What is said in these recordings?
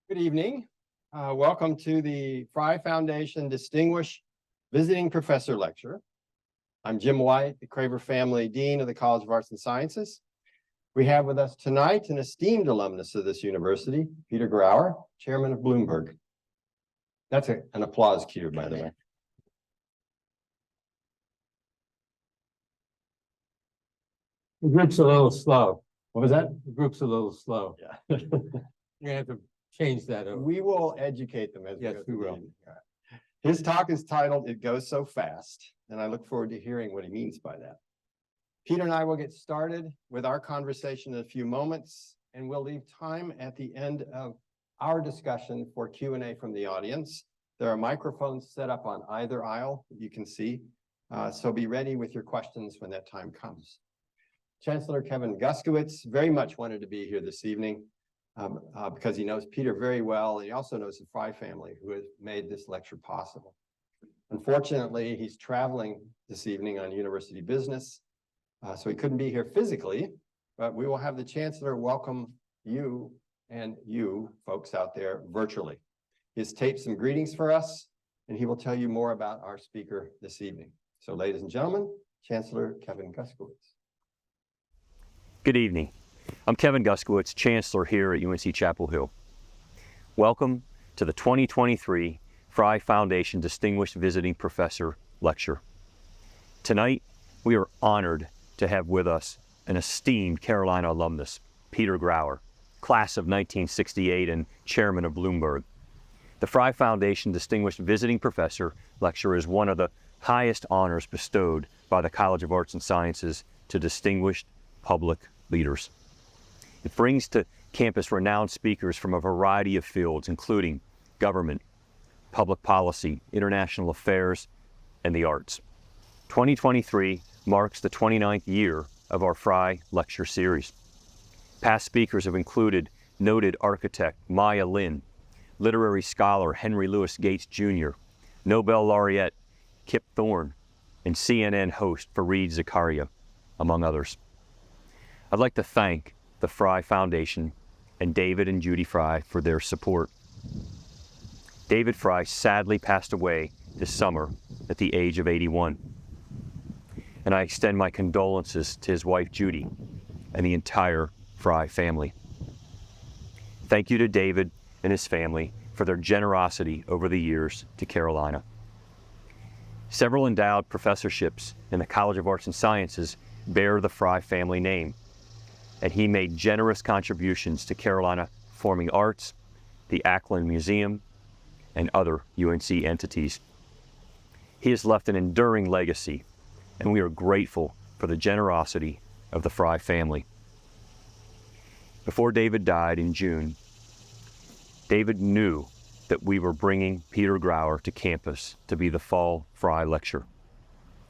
Good evening. Welcome to the Frey Foundation Distinguished Visiting Professor Lecture. I'm Jim White, the Craver Family Dean of the College of Arts and Sciences. We have with us tonight an esteemed alumnus of this university, Peter Grauer, Chairman of Bloomberg. That's an applause cue, by the way. The group's a little slow. What was that? The group's a little slow. Yeah. You're gonna have to change that over. We will educate them as Yes, go we through the will. meeting. All right. His talk is titled, "It Goes So Fast," and I look forward to hearing what he means by that. Peter and I will get started with our conversation in a few moments, and we'll leave time at the end of our discussion for Q&A from the audience. There are microphones set up on either aisle that you can see, so be ready with your questions when that time comes. Chancellor Kevin Guskiewicz very much wanted to be here this evening because he knows Peter very well, and he also knows the Frey family who has made this lecture possible. Unfortunately, he's traveling this evening on university business, so he couldn't be here physically, but we will have the Chancellor welcome you and you folks out there virtually. He has taped some greetings for us, and he will tell you more about our speaker this evening. So ladies and gentlemen, Chancellor Kevin Guskiewicz. Good evening. I'm Kevin Guskiewicz, Chancellor here at UNC-Chapel Hill. Welcome to the 2023 Frey Foundation Distinguished Visiting Professor Lecture. Tonight, we are honored to have with us an esteemed Carolina alumnus, Peter Grauer, class of 1968 and Chairman of Bloomberg. The Frey Foundation Distinguished Visiting Professor Lecture is one of the highest honors bestowed by the College of Arts and Sciences to distinguished public leaders. It brings to campus renowned speakers from a variety of fields, including government, public policy, international affairs, and the arts. 2023 marks the 29th year of our Frey Lecture Series. Past speakers have included noted architect Maya Lin, literary scholar Henry Louis Gates Jr., Nobel laureate Kip Thorne, and CNN host Fareed Zakaria, among others. I'd like to thank the Frey Foundation and David and Judy Frey for their support. David Frey sadly passed away this summer at the age of 81. And I extend my condolences to his wife Judy and the entire Frey family. Thank you to David and his family for their generosity over the years to Carolina. Several endowed professorships in the College of Arts and Sciences bear the Frey family name, and he made generous contributions to Carolina Performing Arts, the Ackland Museum, and other UNC entities. He has left an enduring legacy, and we are grateful for the generosity of the Frey family. Before David died in June, David knew that we were bringing Peter Grauer to campus to be the fall Frey lecture.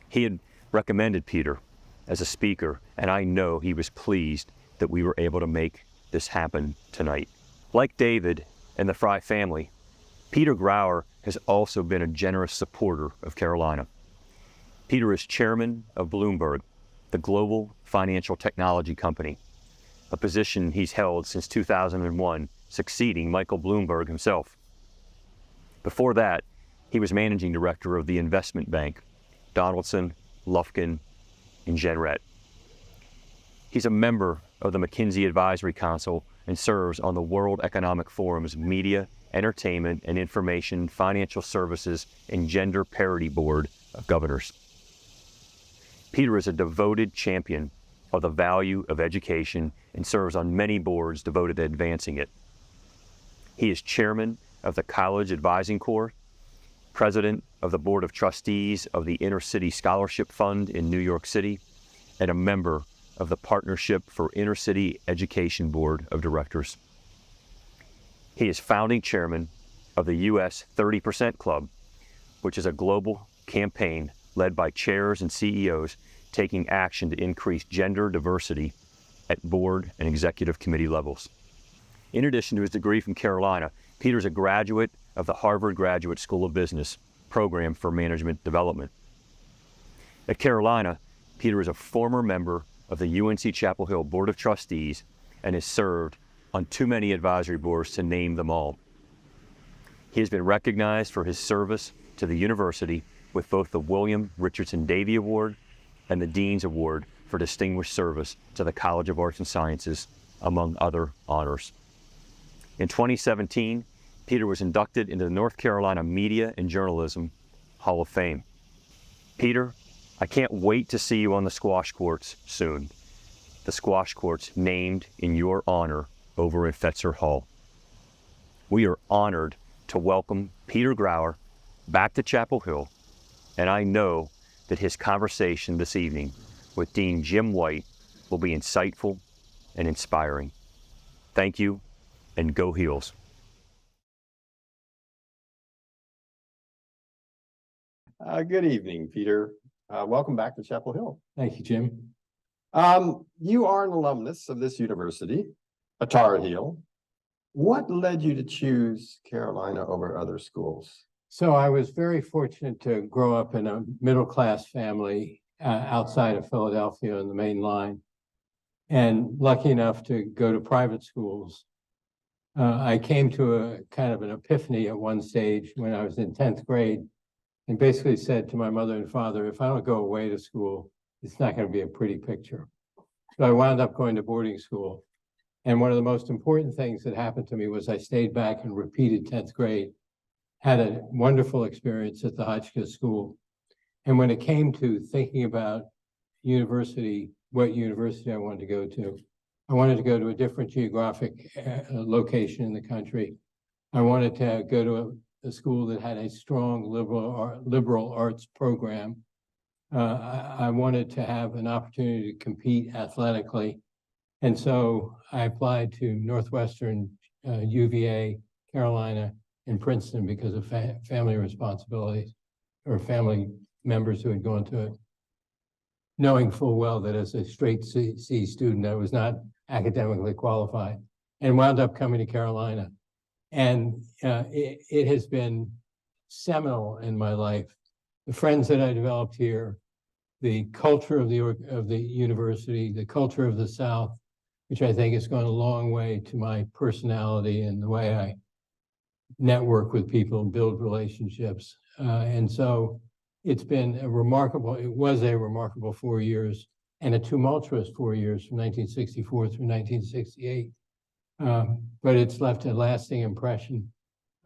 He had recommended Peter as a speaker, and I know he was pleased that we were able to make this happen tonight. Like David and the Frey family, Peter Grauer has also been a generous supporter of Carolina. Peter is chairman of Bloomberg, the global financial technology company, a position he's held since 2001, succeeding Michael Bloomberg himself. Before that, he was managing director of the investment bank, Donaldson, Lufkin, and Jenrette. He's a member of the McKinsey Advisory Council and serves on the World Economic Forum's Media, Entertainment, and Information, Financial Services, and Gender Parity Board of Governors. Peter is a devoted champion of the value of education and serves on many boards devoted to advancing it. He is chairman of the College Advising Corps, president of the Board of Trustees of the Inner City Scholarship Fund in New York City, and a member of the Partnership for Inner City Education Board of Directors. He is founding chairman of the US 30% Club, which is a global campaign led by chairs and CEOs taking action to increase gender diversity at board and executive committee levels. In addition to his degree from Carolina, Peter is a graduate of the Harvard Graduate School of Business Program for Management Development. At Carolina, Peter is a former member of the UNC-Chapel Hill Board of Trustees and has served on too many advisory boards to name them all. He has been recognized for his service to the university with both the William Richardson Davey Award and the Dean's Award for Distinguished Service to the College of Arts and Sciences, among other honors. In 2017, Peter was inducted into the North Carolina Media and Journalism Hall of Fame. Peter, I can't wait to see you on the squash courts soon. The squash courts named in your honor over in Fetzer Hall. We are honored to welcome Peter Grauer back to Chapel Hill, and I know that his conversation this evening with Dean Jim White will be insightful and inspiring. Thank you, and go Heels. Good evening, Peter. Welcome back to Chapel Hill. Thank you, Jim. You are an alumnus of this university, a Tar Heel. What led you to choose Carolina over other schools? So I was very fortunate to grow up in a middle-class family outside of Philadelphia on the main line, and lucky enough to go to private schools. I came to a kind of an epiphany at one stage when I was in 10th grade, and basically said to my mother and father, if I don't go away to school, it's not going to be a pretty picture. So I wound up going to boarding school. And one of the most important things that happened to me was I stayed back and repeated 10th grade, had a wonderful experience at the Hotchkiss School. And when it came to thinking about university, what university I wanted to go to, I wanted to go to a different geographic location in the country. I wanted to go to a school that had a strong liberal arts program. I wanted to have an opportunity to compete athletically. And so I applied to Northwestern, UVA, Carolina, and Princeton because of family responsibilities or family members who had gone to it, knowing full well that as a straight C student, I was not academically qualified, and wound up coming to Carolina. And it has been seminal in my life. The friends that I developed here, the culture of the university, the culture of the South, which I think has gone a long way to my personality and the way I network with people and build relationships. And so it was a remarkable 4 years and a tumultuous 4 years from 1964 through 1968. But it's left a lasting impression.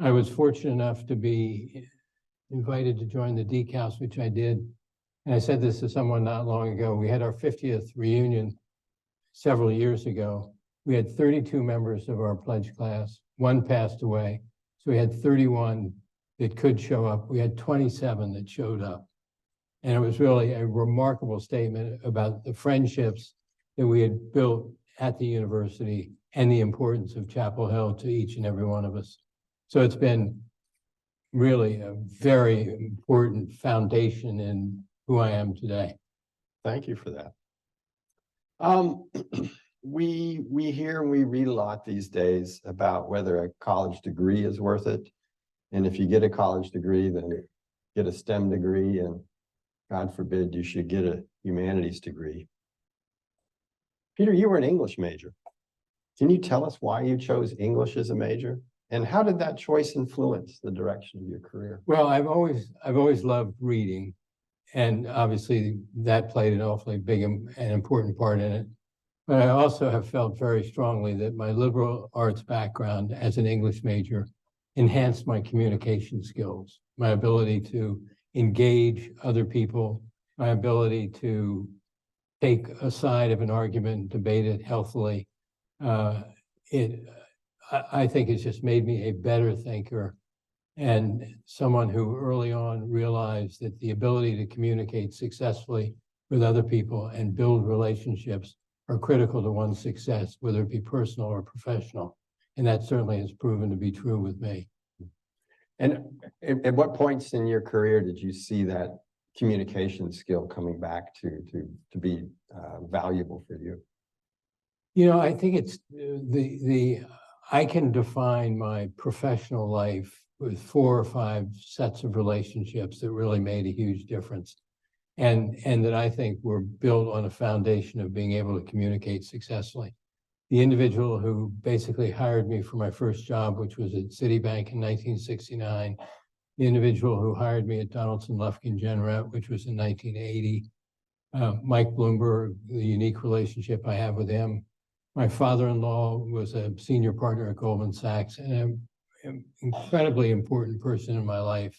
I was fortunate enough to be invited to join the Deke House, which I did. And I said this to someone not long ago. We had our 50th reunion several years ago. We had 32 members of our pledge class. One passed away. So we had 31 that could show up. We had 27 that showed up. And it was really a remarkable statement about the friendships that we had built at the university and the importance of Chapel Hill to each and every one of us. So it's been really a very important foundation in who I am today. Thank you for that. We hear and we read a lot these days about whether a college degree is worth it. And if you get a college degree, then get a STEM degree, and God forbid you should get a humanities degree. Peter, you were an English major. Can you tell us why you chose English as a major? And how did that choice influence the direction of your career? Well, I've always loved reading, and obviously that played an awfully big and important part in it. But I also have felt very strongly that my liberal arts background as an English major enhanced my communication skills, my ability to engage other people, my ability to take a side of an argument, debate it healthily. I think it's just made me a better thinker and someone who early on realized that the ability to communicate successfully with other people and build relationships are critical to one's success, whether it be personal or professional. And that certainly has proven to be true with me. And at what points in your career did you see that communication skill coming back to be valuable for you? You know, I think it's I can define my professional life with 4 or 5 sets of relationships that really made a huge difference. And that I think were built on a foundation of being able to communicate successfully. the individual who basically hired me for my first job, which was at Citibank in 1969, the individual who hired me at Donaldson Lufkin Jenrette, which was in 1980, Mike Bloomberg, the unique relationship I have with him. My father-in-law was a senior partner at Goldman Sachs and an incredibly important person in my life.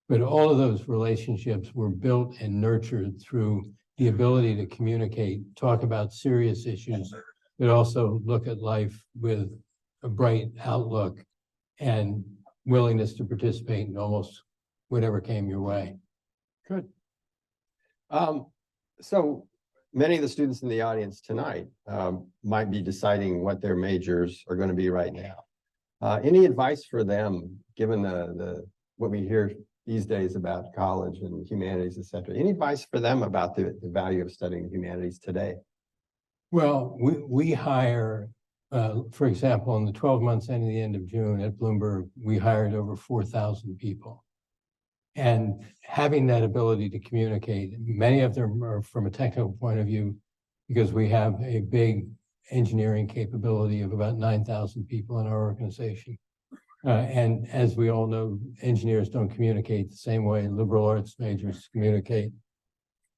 But all of those relationships were built and nurtured through the ability to communicate, talk about serious issues, but also look at life with a bright outlook and willingness to participate in almost whatever came your way. Good. So many of the students in the audience tonight might be deciding what their majors are going to be right now. Any advice for them, given what we hear these days about college and humanities, et cetera? Any advice for them about the value of studying the humanities today? Well, we hire, for example, in the 12 months ending the end of June at Bloomberg, we hired over 4,000 people. And having that ability to communicate, many of them are from a technical point of view, because we have a big engineering capability of about 9,000 people in our organization. And as we all know, engineers don't communicate the same way liberal arts majors communicate.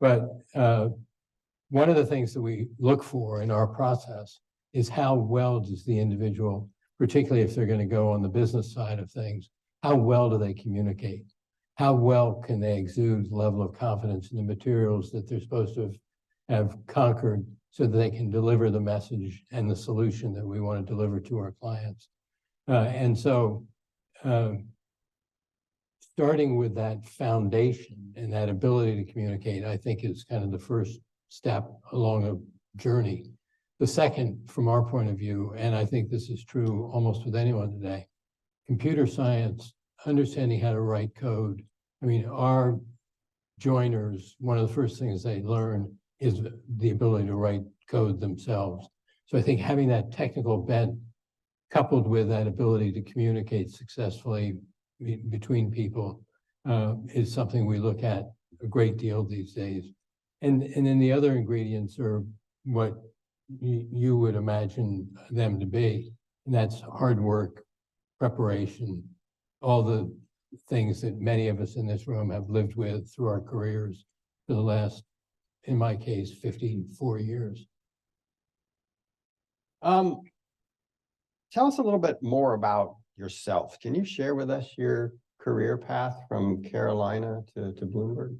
But one of the things that we look for in our process is how well does the individual, particularly if they're going to go on the business side of things, how well do they communicate? How well can they exude the level of confidence in the materials that they're supposed to have conquered so that they can deliver the message and the solution that we want to deliver to our clients? And so starting with that foundation and that ability to communicate, I think is kind of the first step along a journey. The second, from our point of view, and I think this is true almost with anyone today, computer science, understanding how to write code. I mean, our joiners, one of the first things they learn is the ability to write code themselves. So I think having that technical bent coupled with that ability to communicate successfully between people is something we look at a great deal these days. And then the other ingredients are what you would imagine them to be, and that's hard work, preparation, all the things that many of us in this room have lived with through our careers for the last, in my case, 54 years. Tell us a little bit more about yourself. Can you share with us your career path from Carolina to Bloomberg?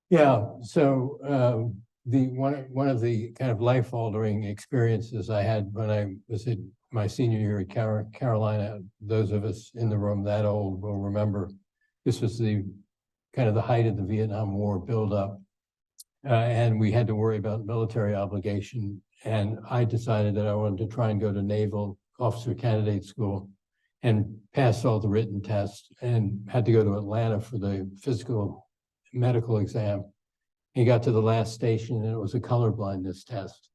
Yeah, so one of the kind of life-altering experiences I had when I was in my senior year at Carolina, those of us in the room that old will remember, this was the kind of the height of the Vietnam War buildup, and we had to worry about military obligation. And I decided that I wanted to try and go to Naval Officer Candidate School and passed all the written tests and had to go to Atlanta for the physical medical exam. He got to the last station and it was a color blindness test.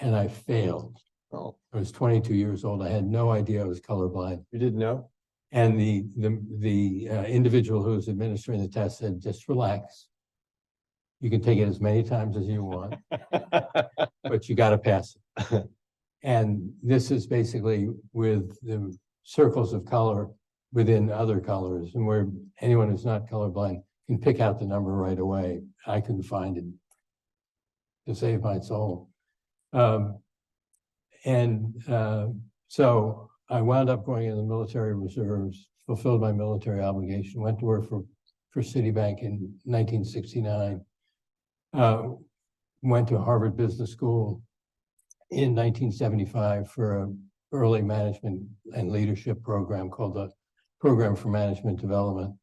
And I failed. Oh, I was 22 years old. I had no idea I was colorblind. you didn't know? And the individual who was administering the test said, just relax. You can take it as many times as you want, but you got to pass it. And this is basically with the circles of color within other colors, and where anyone who's not colorblind can pick out the number right away. I couldn't find it to save my soul. So I wound up going in the military reserves, fulfilled my military obligation, went to work for Citibank in 1969, went to Harvard Business School in 1975 for an early management and leadership program called the Program for Management Development.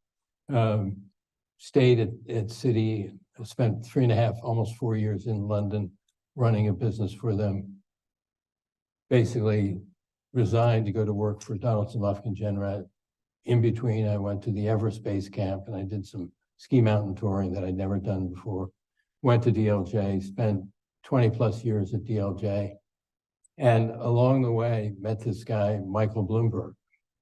Stayed at Citi, spent 3.5, almost 4 years in London running a business for them. Basically resigned to go to work for Donaldson Lufkin Jenrette. In between, I went to the Everest Base Camp and I did some ski mountain touring that I'd never done before. Went to DLJ, spent 20 plus years at DLJ. And along the way, met this guy, Michael Bloomberg.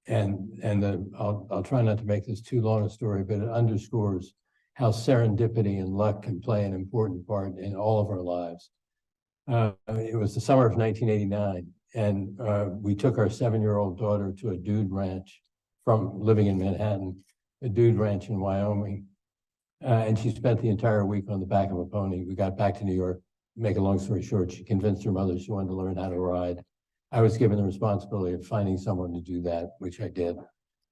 I'll try not to make this too long a story, but it underscores how serendipity and luck can play an important part in all of our lives. It was the summer of 1989, and we took our 7-year-old daughter to a dude ranch from living in Manhattan, a dude ranch in Wyoming. And she spent the entire week on the back of a pony. We got back to New York. Make a long story short, she convinced her mother she wanted to learn how to ride. I was given the responsibility of finding someone to do that, which I did.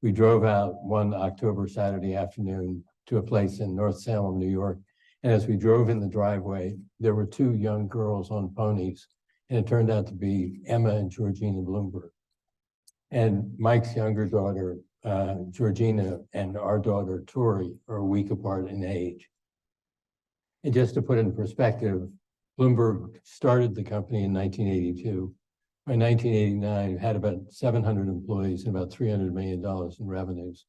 We drove out one October Saturday afternoon to a place in North Salem, New York. And as we drove in the driveway, there were 2 young girls on ponies, and it turned out to be Emma and Georgina Bloomberg. And Mike's younger daughter, Georgina, and our daughter, Tori, are a week apart in age. And just to put it in perspective, Bloomberg started the company in 1982. By 1989, it had about 700 employees and about $300 million in revenues.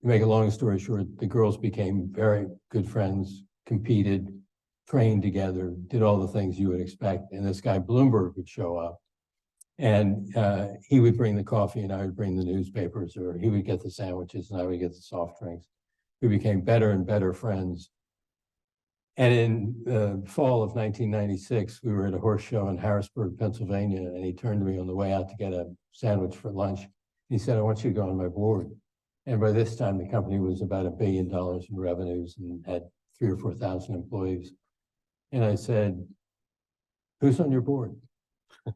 To make a long story short, the girls became very good friends, competed, trained together, did all the things you would expect. And this guy Bloomberg would show up, and he would bring the coffee and I would bring the newspapers, or he would get the sandwiches and I would get the soft drinks. We became better and better friends. And in the fall of 1996, we were at a horse show in Harrisburg, Pennsylvania, and he turned to me on the way out to get a sandwich for lunch. He said, "I want you to go on my board." And by this time, the company was about $1 billion in revenues and had 3,000 or 4,000 employees. And I said, "Who's on your board?"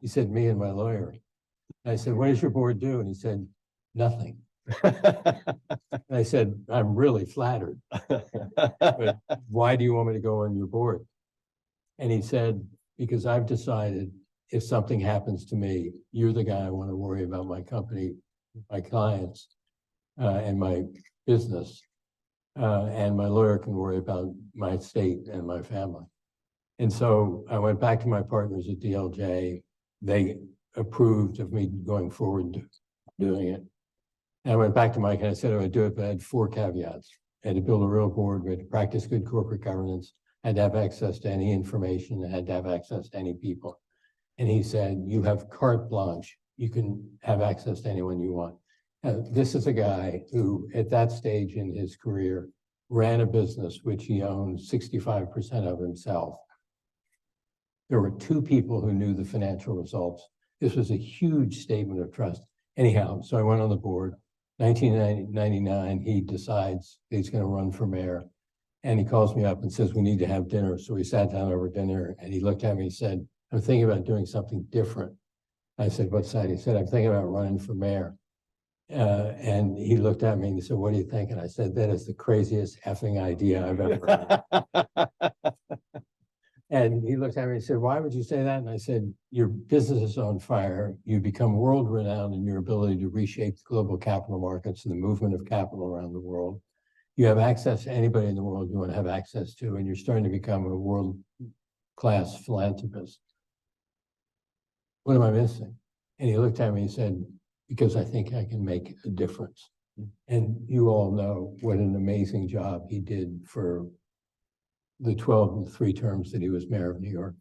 He said, "Me and my lawyer." I said, "What does your board do?" And he said, "Nothing." And I said, "I'm really flattered, but why do you want me to go on your board?" And he said, "Because I've decided if something happens to me, you're the guy I want to worry about my company, my clients, and my business, and my lawyer can worry about my estate and my family." And so I went back to my partners at DLJ. They approved of me going forward doing it. And I went back to Mike and I said I would do it, but I had 4 caveats. I had to build a real board, we had to practice good corporate governance, I had to have access to any information, I had to have access to any people. And he said, "You have carte blanche. You can have access to anyone you want." This is a guy who, at that stage in his career, ran a business which he owned 65% of himself. There were 2 people who knew the financial results. This was a huge statement of trust. Anyhow, so I went on the board. 1999, he decides he's going to run for mayor. And he calls me up and says, "We need to have dinner." So we sat down over dinner and he looked at me and said, "I'm thinking about doing something different." I said, "What's that?" He said, "I'm thinking about running for mayor." And he looked at me and he said, "What do you think?" And I said, "That is the craziest effing idea I've ever heard." And he looked at me and said, "Why would you say that?" And I said, "Your business is on fire. You become world renowned in your ability to reshape the global capital markets and the movement of capital around the world. You have access to anybody in the world you want to have access to, and you're starting to become a world-class philanthropist. What am I missing?" And he looked at me and said, "Because I think I can make a difference." And you all know what an amazing job he did for the 3 terms that he was mayor of New York.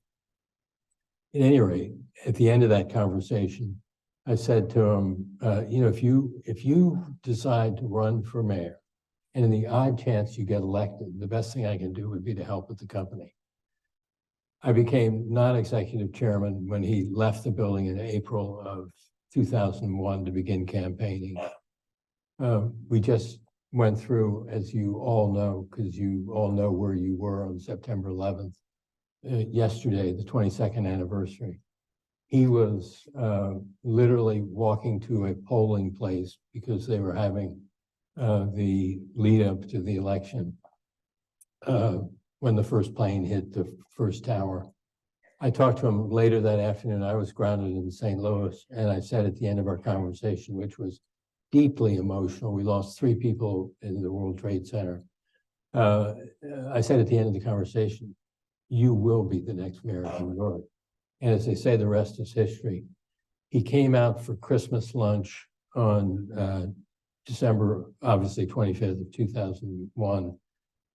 At any rate, at the end of that conversation, I said to him, if you decide to run for mayor, and in the odd chance you get elected, the best thing I can do would be to help with the company." I became non-executive chairman when he left the building in April of 2001 to begin campaigning. We just went through, as you all know, because you all know where you were on September 11th, yesterday, the 22nd anniversary. He was literally walking to a polling place because they were having the lead up to the election when the first plane hit the first tower. I talked to him later that afternoon. I was grounded in St. Louis, and I said at the end of our conversation, which was deeply emotional, we lost 3 people in the World Trade Center. I said at the end of the conversation, "You will be the next mayor of New York." And as they say, the rest is history. He came out for Christmas lunch on December, obviously 25th of 2001.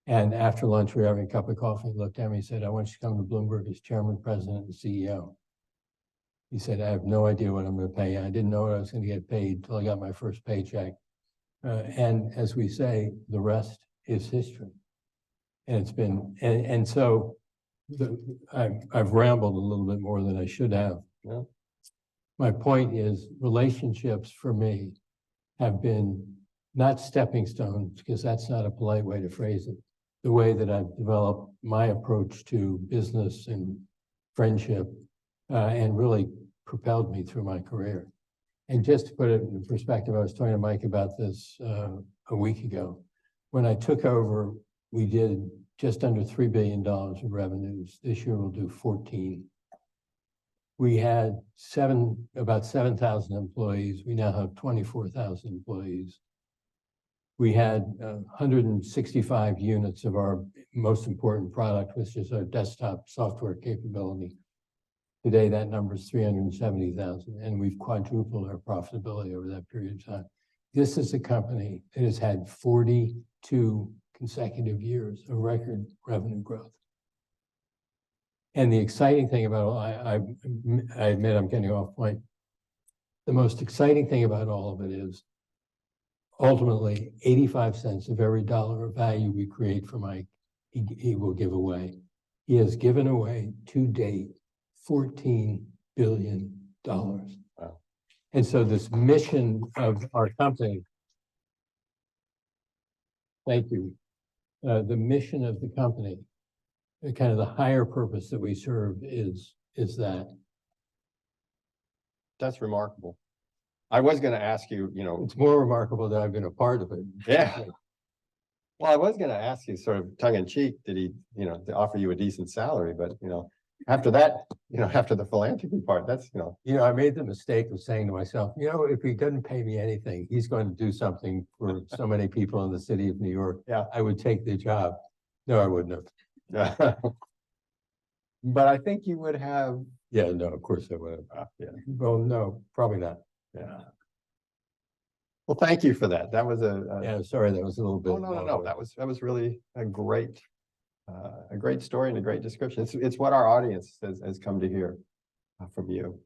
And after lunch, we were having a cup of coffee. He looked at me and said, "I want you to come to Bloomberg as chairman, president, and CEO." He said, "I have no idea what I'm going to pay you. I didn't know what I was going to get paid until I got my first paycheck." And as we say, the rest is history. And it's been, and so I've rambled a little bit more than I should have. Yeah. My point is relationships for me have been not stepping stones, because that's not a polite way to phrase it. The way that I've developed my approach to business and friendship and really propelled me through my career. And just to put it in perspective, I was talking to Mike about this a week ago. When I took over, we did just under $3 billion of revenues. This year we'll do 14. We had about 7,000 employees. We now have 24,000 employees. We had 165 units of our most important product, which is our desktop software capability. Today, that number is 370,000, and we've quadrupled our profitability over that period of time. This is a company that has had 42 consecutive years of record revenue growth. And the exciting thing about, I admit I'm getting off point. The most exciting thing about all of it is ultimately 85 cents of every dollar of value we create for Mike, he will give away. He has given away to date $14 billion. Wow. And so this mission of our company, thank you. The mission of the company, kind of the higher purpose that we serve is that. That's remarkable. I was going to ask you, It's more remarkable that I've been a part of it. Yeah. Well, I was going to ask you sort of tongue in cheek, did he, to offer you a decent salary, but, after that, after the philanthropy part, that's, I made the mistake of saying to myself, if he doesn't pay me anything, he's going to do something for so many people in the city of New York. Yeah. I would take the job. No, I wouldn't have. Yeah. But I think you would have. Yeah, no, of course I would have. Yeah. Well, no, probably not. Yeah. Well, thank you for that. That was Yeah, sorry, that was a little bit. Oh, no. That was really a great story and a great description. It's what our audience has come to hear from you.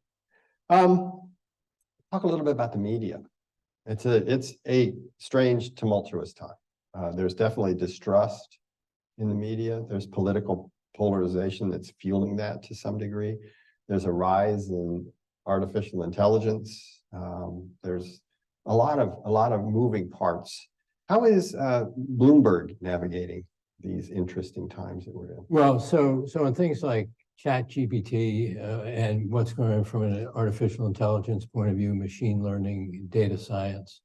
Talk a little bit about the media. It's a strange, tumultuous time. There's definitely distrust in the media. There's political polarization that's fueling that to some degree. There's a rise in artificial intelligence. There's a lot of moving parts. How is Bloomberg navigating these interesting times that we're in? Well, so in things like ChatGPT and what's going on from an artificial intelligence point of view, machine learning, data science,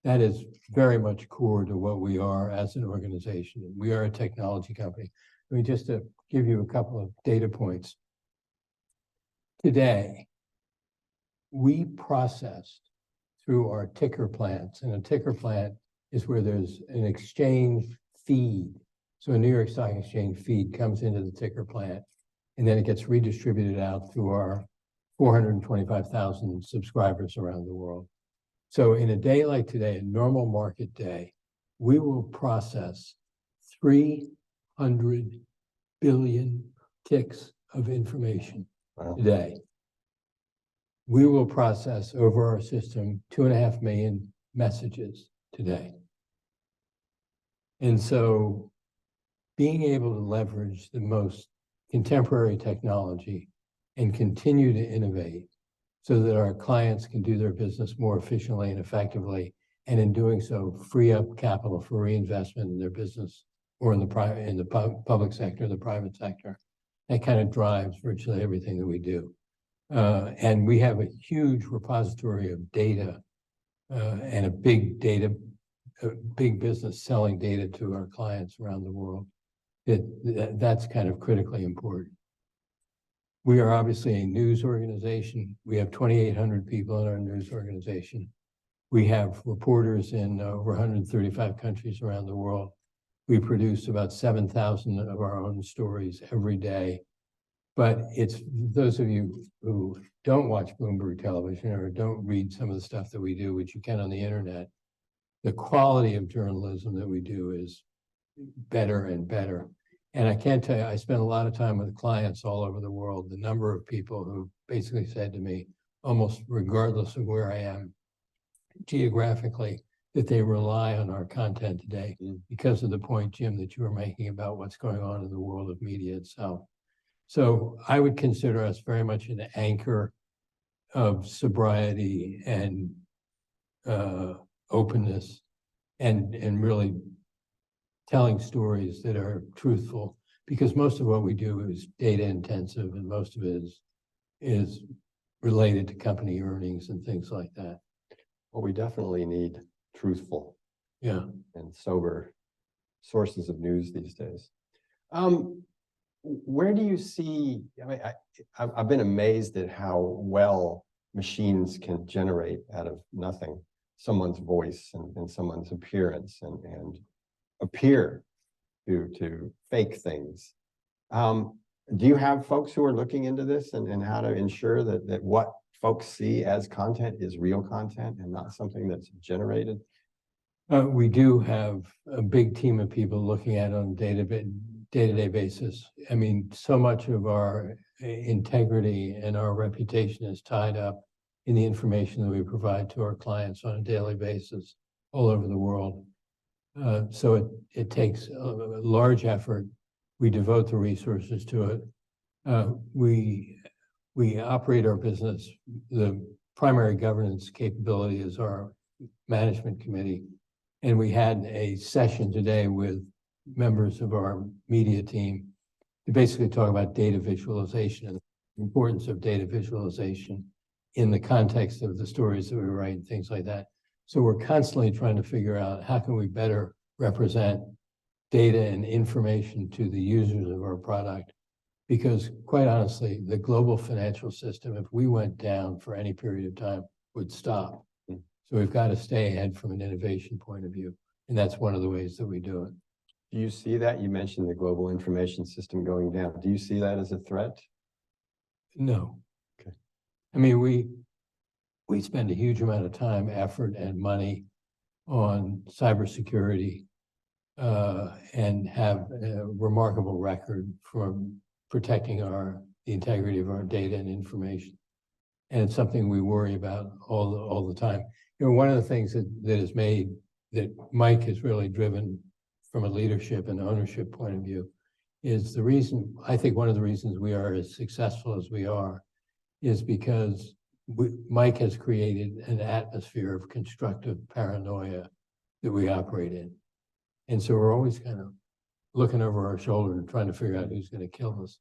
that is very much core to what we are as an organization. We are a technology company. I mean, just to give you a couple of data points. Today, we processed through our ticker plants, and a ticker plant is where there's an exchange feed. So a New York Stock Exchange feed comes into the ticker plant, and then it gets redistributed out through our 425,000 subscribers around the world. So in a day like today, a normal market day, we will process 300 billion ticks of information today. We will process over our system 2.5 million messages today. And so being able to leverage the most contemporary technology and continue to innovate so that our clients can do their business more efficiently and effectively, and in doing so, free up capital for reinvestment in their business or in the public sector, the private sector. That kind of drives virtually everything that we do. And we have a huge repository of data and a big business selling data to our clients around the world. That's kind of critically important. We are obviously a news organization. We have 2,800 people in our news organization. We have reporters in over 135 countries around the world. We produce about 7,000 of our own stories every day. But it's those of you who don't watch Bloomberg television or don't read some of the stuff that we do, which you can on the internet, the quality of journalism that we do is better and better. And I can't tell you, I spend a lot of time with clients all over the world, the number of people who basically said to me, almost regardless of where I am geographically, that they rely on our content today because of the point, Jim, that you were making about what's going on in the world of media itself. So I would consider us very much an anchor of sobriety and openness and really telling stories that are truthful, because most of what we do is data intensive and most of it is related to company earnings and things like that. Well, we definitely need truthful Yeah. and sober sources of news these days. Where do you see, I mean, I've been amazed at how well machines can generate out of nothing someone's voice and someone's appearance and appear to fake things. Do you have folks who are looking into this and how to ensure that what folks see as content is real content and not something that's generated? We do have a big team of people looking at it on a day-to-day basis. I mean, so much of our integrity and our reputation is tied up in the information that we provide to our clients on a daily basis all over the world. So it takes a large effort. We devote the resources to it. We operate our business. The primary governance capability is our management committee. And we had a session today with members of our media team to basically talk about data visualization and the importance of data visualization in the context of the stories that we write and things like that. So we're constantly trying to figure out how can we better represent data and information to the users of our product. Because quite honestly, the global financial system, if we went down for any period of time, would stop. So we've got to stay ahead from an innovation point of view. And that's one of the ways that we do it. Do you see that? You mentioned the global information system going down. Do you see that as a threat? No. Okay. I mean, we spend a huge amount of time, effort, and money on cybersecurity and have a remarkable record for protecting the integrity of our data and information. And it's something we worry about all the time. You know, one of the things that is made that Mike has really driven from a leadership and ownership point of view is the reason, I think one of the reasons we are as successful as we are is because Mike has created an atmosphere of constructive paranoia that we operate in. And so we're always kind of looking over our shoulder and trying to figure out who's going to kill us.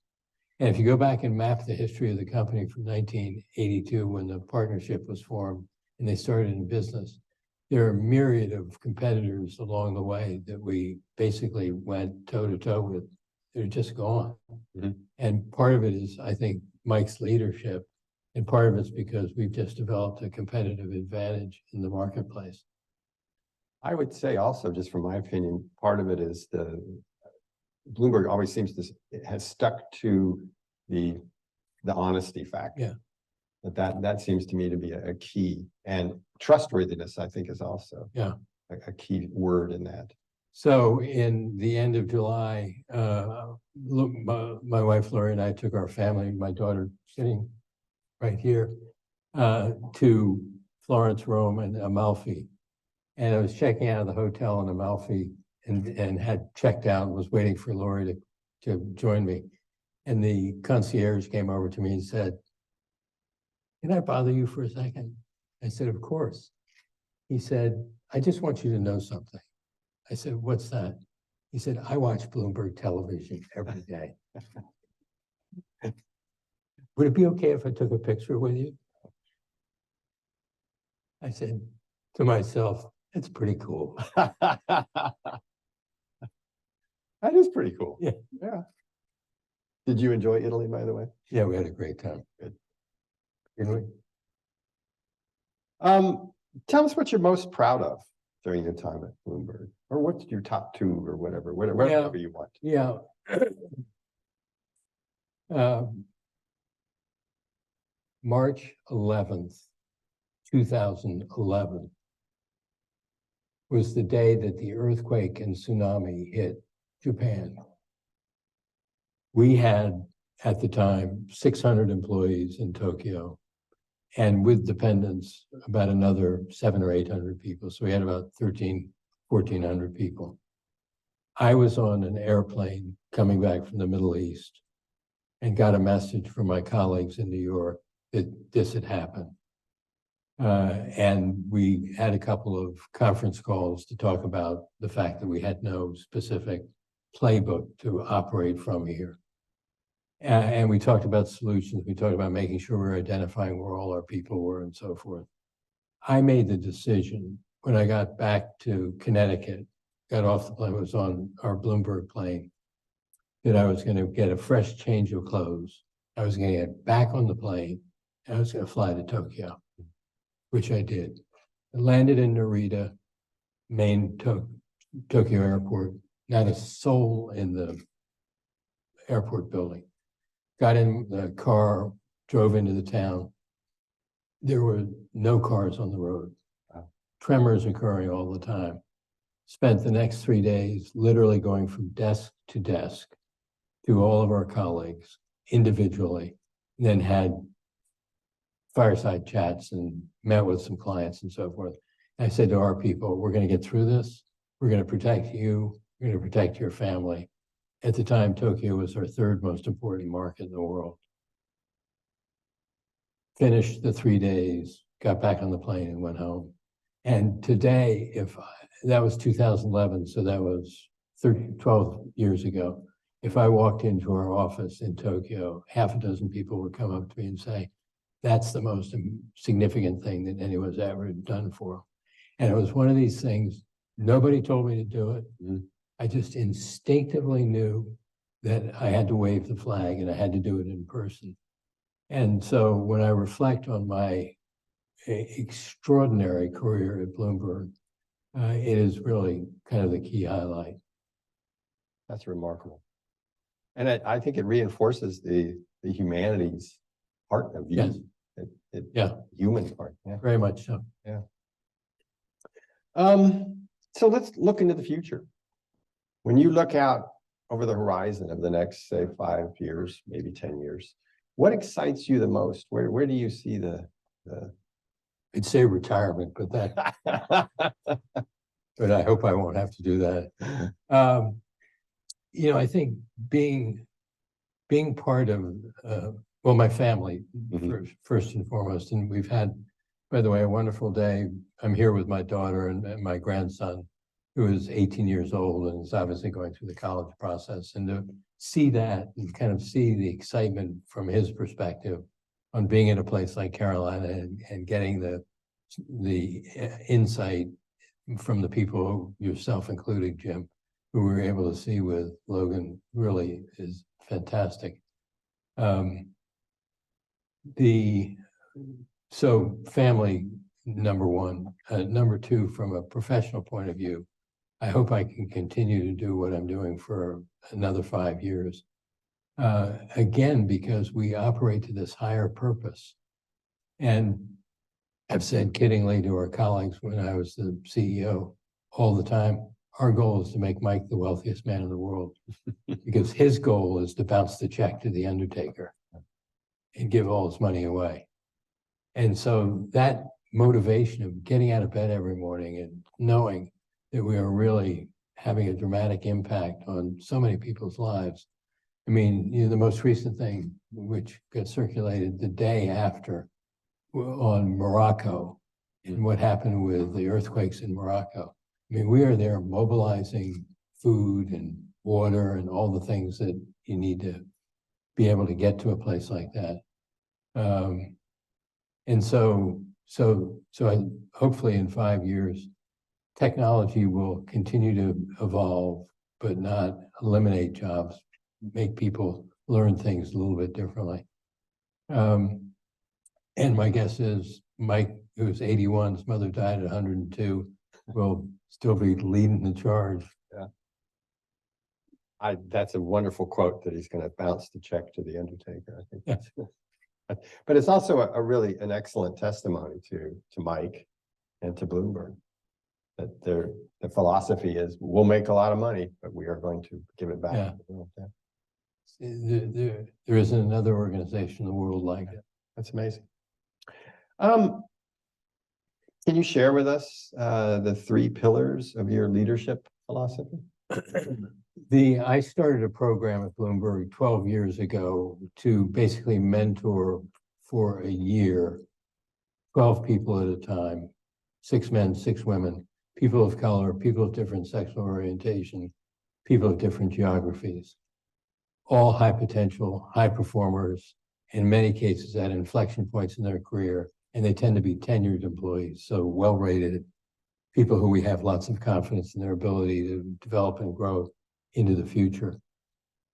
And if you go back and map the history of the company from 1982, when the partnership was formed and they started in business, there are a myriad of competitors along the way that we basically went toe to toe with. They're just gone. Mm-hmm. And part of it is, I think, Mike's leadership. And part of it's because we've just developed a competitive advantage in the marketplace. I would say also, just from my opinion, part of it is Bloomberg always seems to has stuck to the honesty factor. Yeah. That seems to me to be a key, and trustworthiness, I think, is also a key word in that. So in the end of July, my wife Lori and I took our family, my daughter sitting right here, to Florence, Rome, and Amalfi. And I was checking out of the hotel in Amalfi and had checked out, was waiting for Lori to join me. And the concierge came over to me and said, "Can I bother you for a second?" I said, "Of course." He said, "I just want you to know something." I said, "What's that?" He said, "I watch Bloomberg television every day. Would it be okay if I took a picture with you?" I said to myself, "That's pretty cool." That is pretty cool. Yeah. Yeah. Did you enjoy Italy, by the way? Yeah, we had a great time. Good. Didn't we? Tell us what you're most proud of during your time at Bloomberg, or what's your top two, or whatever you want. Yeah. March 11th, 2011 was the day that the earthquake and tsunami hit Japan. We had, at the time, 600 employees in Tokyo, and with dependents, about another 700 or 800 people. So we had about 1,400 people. I was on an airplane coming back from the Middle East, and got a message from my colleagues in New York that this had happened. And we had a couple of conference calls to talk about the fact that we had no specific playbook to operate from here. And we talked about solutions. We talked about making sure we're identifying where all our people were and so forth. I made the decision when I got back to Connecticut, got off the plane, was on our Bloomberg plane, that I was going to get a fresh change of clothes. I was going to get back on the plane, and I was going to fly to Tokyo, which I did. I landed in Narita, main Tokyo airport, not a soul in the airport building. Got in the car, drove into the town. There were no cars on the road. Tremors occurring all the time. Spent the next 3 days literally going from desk to desk to all of our colleagues individually, and then had fireside chats and met with some clients and so forth. And I said to our people, we're going to get through this. We're going to protect you. We're going to protect your family. At the time, Tokyo was our third most important market in the world. Finished the 3 days, got back on the plane and went home. And today, that was 2011, so that was 12 years ago. If I walked into our office in Tokyo, half a dozen people would come up to me and say, that's the most significant thing that anyone's ever done for them. And it was one of these things, nobody told me to do it. I just instinctively knew that I had to wave the flag and I had to do it in person. And so when I reflect on my extraordinary career at Bloomberg, it is really kind of the key highlight. That's remarkable. And I think it reinforces the humanities part of you. Yes. Yeah. Human part. Yeah. Very much so. Yeah. So let's look into the future. When you look out over the horizon of the next, say, 5 years, maybe 10 years, what excites you the most? Where do you see the I'd say retirement, but but I hope I won't have to do that. I think being part of, my family, first and foremost, and we've had, by the way, a wonderful day. I'm here with my daughter and my grandson, who is 18 years old and is obviously going through the college process, and to see that and kind of see the excitement from his perspective on being in a place like Carolina and getting the insight from the people, yourself included, Jim, who we were able to see with Logan, really is fantastic. So family, number one. Number two, from a professional point of view, I hope I can continue to do what I'm doing for another 5 years. Again, because we operate to this higher purpose. And I've said kiddingly to our colleagues when I was the CEO all the time, our goal is to make Mike the wealthiest man in the world, because his goal is to bounce the check to the undertaker and give all his money away. And so that motivation of getting out of bed every morning and knowing that we are really having a dramatic impact on so many people's lives. I mean, the most recent thing, which got circulated the day after on Morocco and what happened with the earthquakes in Morocco. I mean, we are there mobilizing food and water and all the things that you need to be able to get to a place like that. And so I, hopefully in 5 years, technology will continue to evolve, but not eliminate jobs, make people learn things a little bit differently. And my guess is Mike, who's 81, his mother died at 102, will still be leading the charge. Yeah. That's a wonderful quote, that he's going to bounce the check to the undertaker. I think that's but it's also an excellent testimony to Mike and to Bloomberg, that the philosophy is, we'll make a lot of money, but we are going to give it back. Yeah. To the world. There isn't another organization in the world like it. That's amazing. Can you share with us the 3 pillars of your leadership philosophy? I started a program at Bloomberg 12 years ago to basically mentor for a year, 12 people at a time, 6 men, 6 women, people of color, people of different sexual orientation, people of different geographies, all high potential, high performers, in many cases at inflection points in their career, and they tend to be tenured employees, so well-rated people who we have lots of confidence in their ability to develop and grow into the future.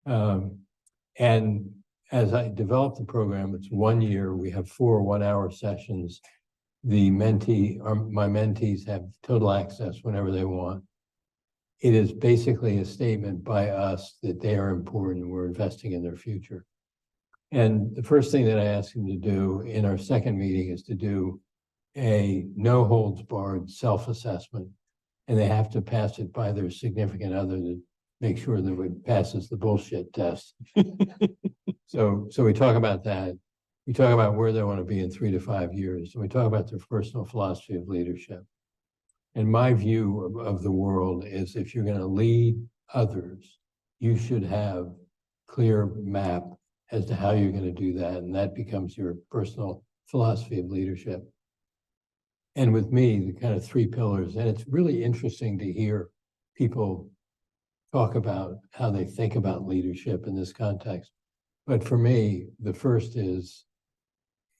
And as I developed the program, it's 1 year, we have 4 one-hour sessions. My mentees have total access whenever they want. It is basically a statement by us that they are important and we're investing in their future. And the first thing that I ask them to do in our second meeting is to do a no holds barred self-assessment. And they have to pass it by their significant other to make sure that it passes the bullshit test. So we talk about that. We talk about where they want to be in 3 to 5 years. And we talk about their personal philosophy of leadership. And my view of the world is if you're going to lead others, you should have clear map as to how you're going to do that. And that becomes your personal philosophy of leadership. And with me, the kind of 3 pillars, and it's really interesting to hear people talk about how they think about leadership in this context. But for me, the first is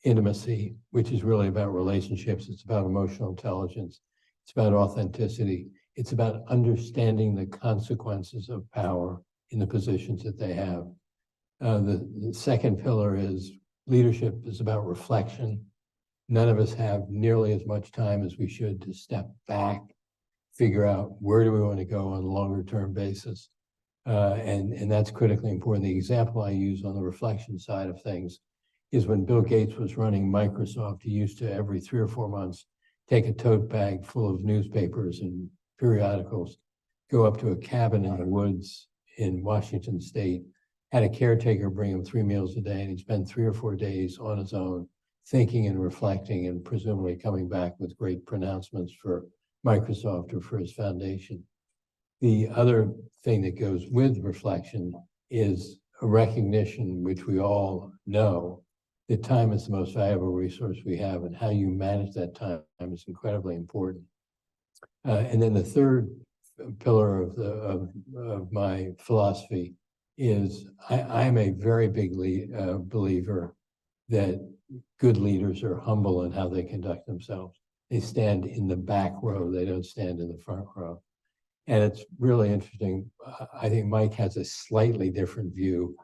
intimacy, which is really about relationships. It's about emotional intelligence. It's about authenticity. It's about understanding the consequences of power in the positions that they have. The second pillar is leadership is about reflection. None of us have nearly as much time as we should to step back, figure out where do we want to go on a longer term basis. And that's critically important. The example I use on the reflection side of things is when Bill Gates was running Microsoft, he used to every 3 or 4 months take a tote bag full of newspapers and periodicals, go up to a cabin in the woods in Washington State, had a caretaker bring him 3 meals a day, and he'd spend 3 or 4 days on his own, thinking and reflecting and presumably coming back with great pronouncements for Microsoft or for his foundation. The other thing that goes with reflection is a recognition, which we all know, that time is the most valuable resource we have, and how you manage that time is incredibly important. And then the third pillar of my philosophy is I'm a very big believer that good leaders are humble in how they conduct themselves. They stand in the back row, they don't stand in the front row. And it's really interesting. I think Mike has a slightly different view.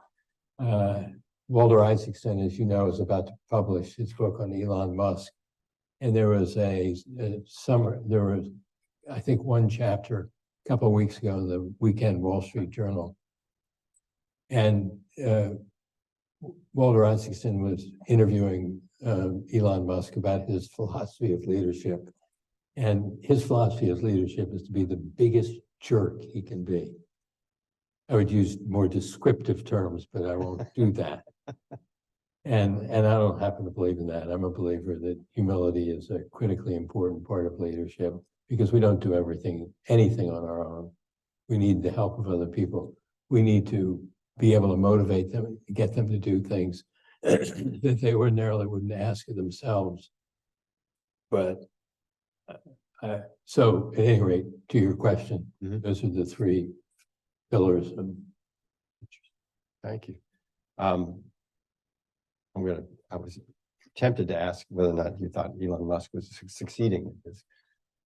Walter Isaacson, as you know, is about to publish his book on Elon Musk. And there was I think, one chapter a couple of weeks ago in the Weekend Wall Street Journal. And Walter Isaacson was interviewing Elon Musk about his philosophy of leadership. And his philosophy of leadership is to be the biggest jerk he can be. I would use more descriptive terms, but I won't do that. And I don't happen to believe in that. I'm a believer that humility is a critically important part of leadership, because we don't do anything on our own. We need the help of other people. We need to be able to motivate them, get them to do things that they ordinarily wouldn't ask of themselves. But so at any rate, to your question, those are the 3 pillars. Thank you. I was tempted to ask whether or not you thought Elon Musk was succeeding in this.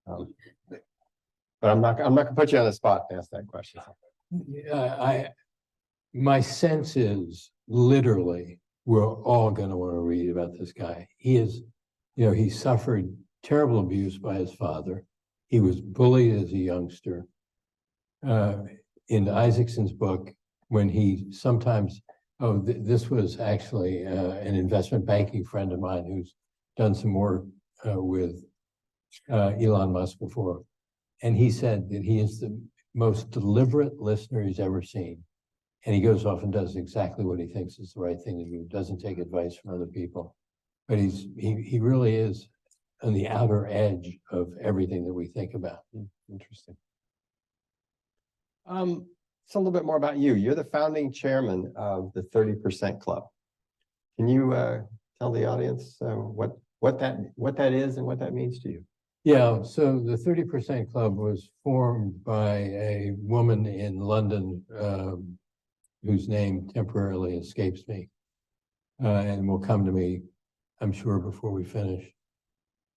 But I'm not gonna put you on the spot to ask that question. My sense is literally we're all going to want to read about this guy. He is, he suffered terrible abuse by his father. He was bullied as a youngster. In Isaacson's book, when he sometimes, this was actually an investment banking friend of mine who's done some work with Elon Musk before. And he said that he is the most deliberate listener he's ever seen. And he goes off and does exactly what he thinks is the right thing to do, doesn't take advice from other people. But he really is on the outer edge of everything that we think about. Interesting. a little bit more about you. You're the founding chairman of the 30% Club. Can you tell the audience what that is and what that means to you? Yeah, so the 30% Club was formed by a woman in London whose name temporarily escapes me and will come to me, I'm sure, before we finish.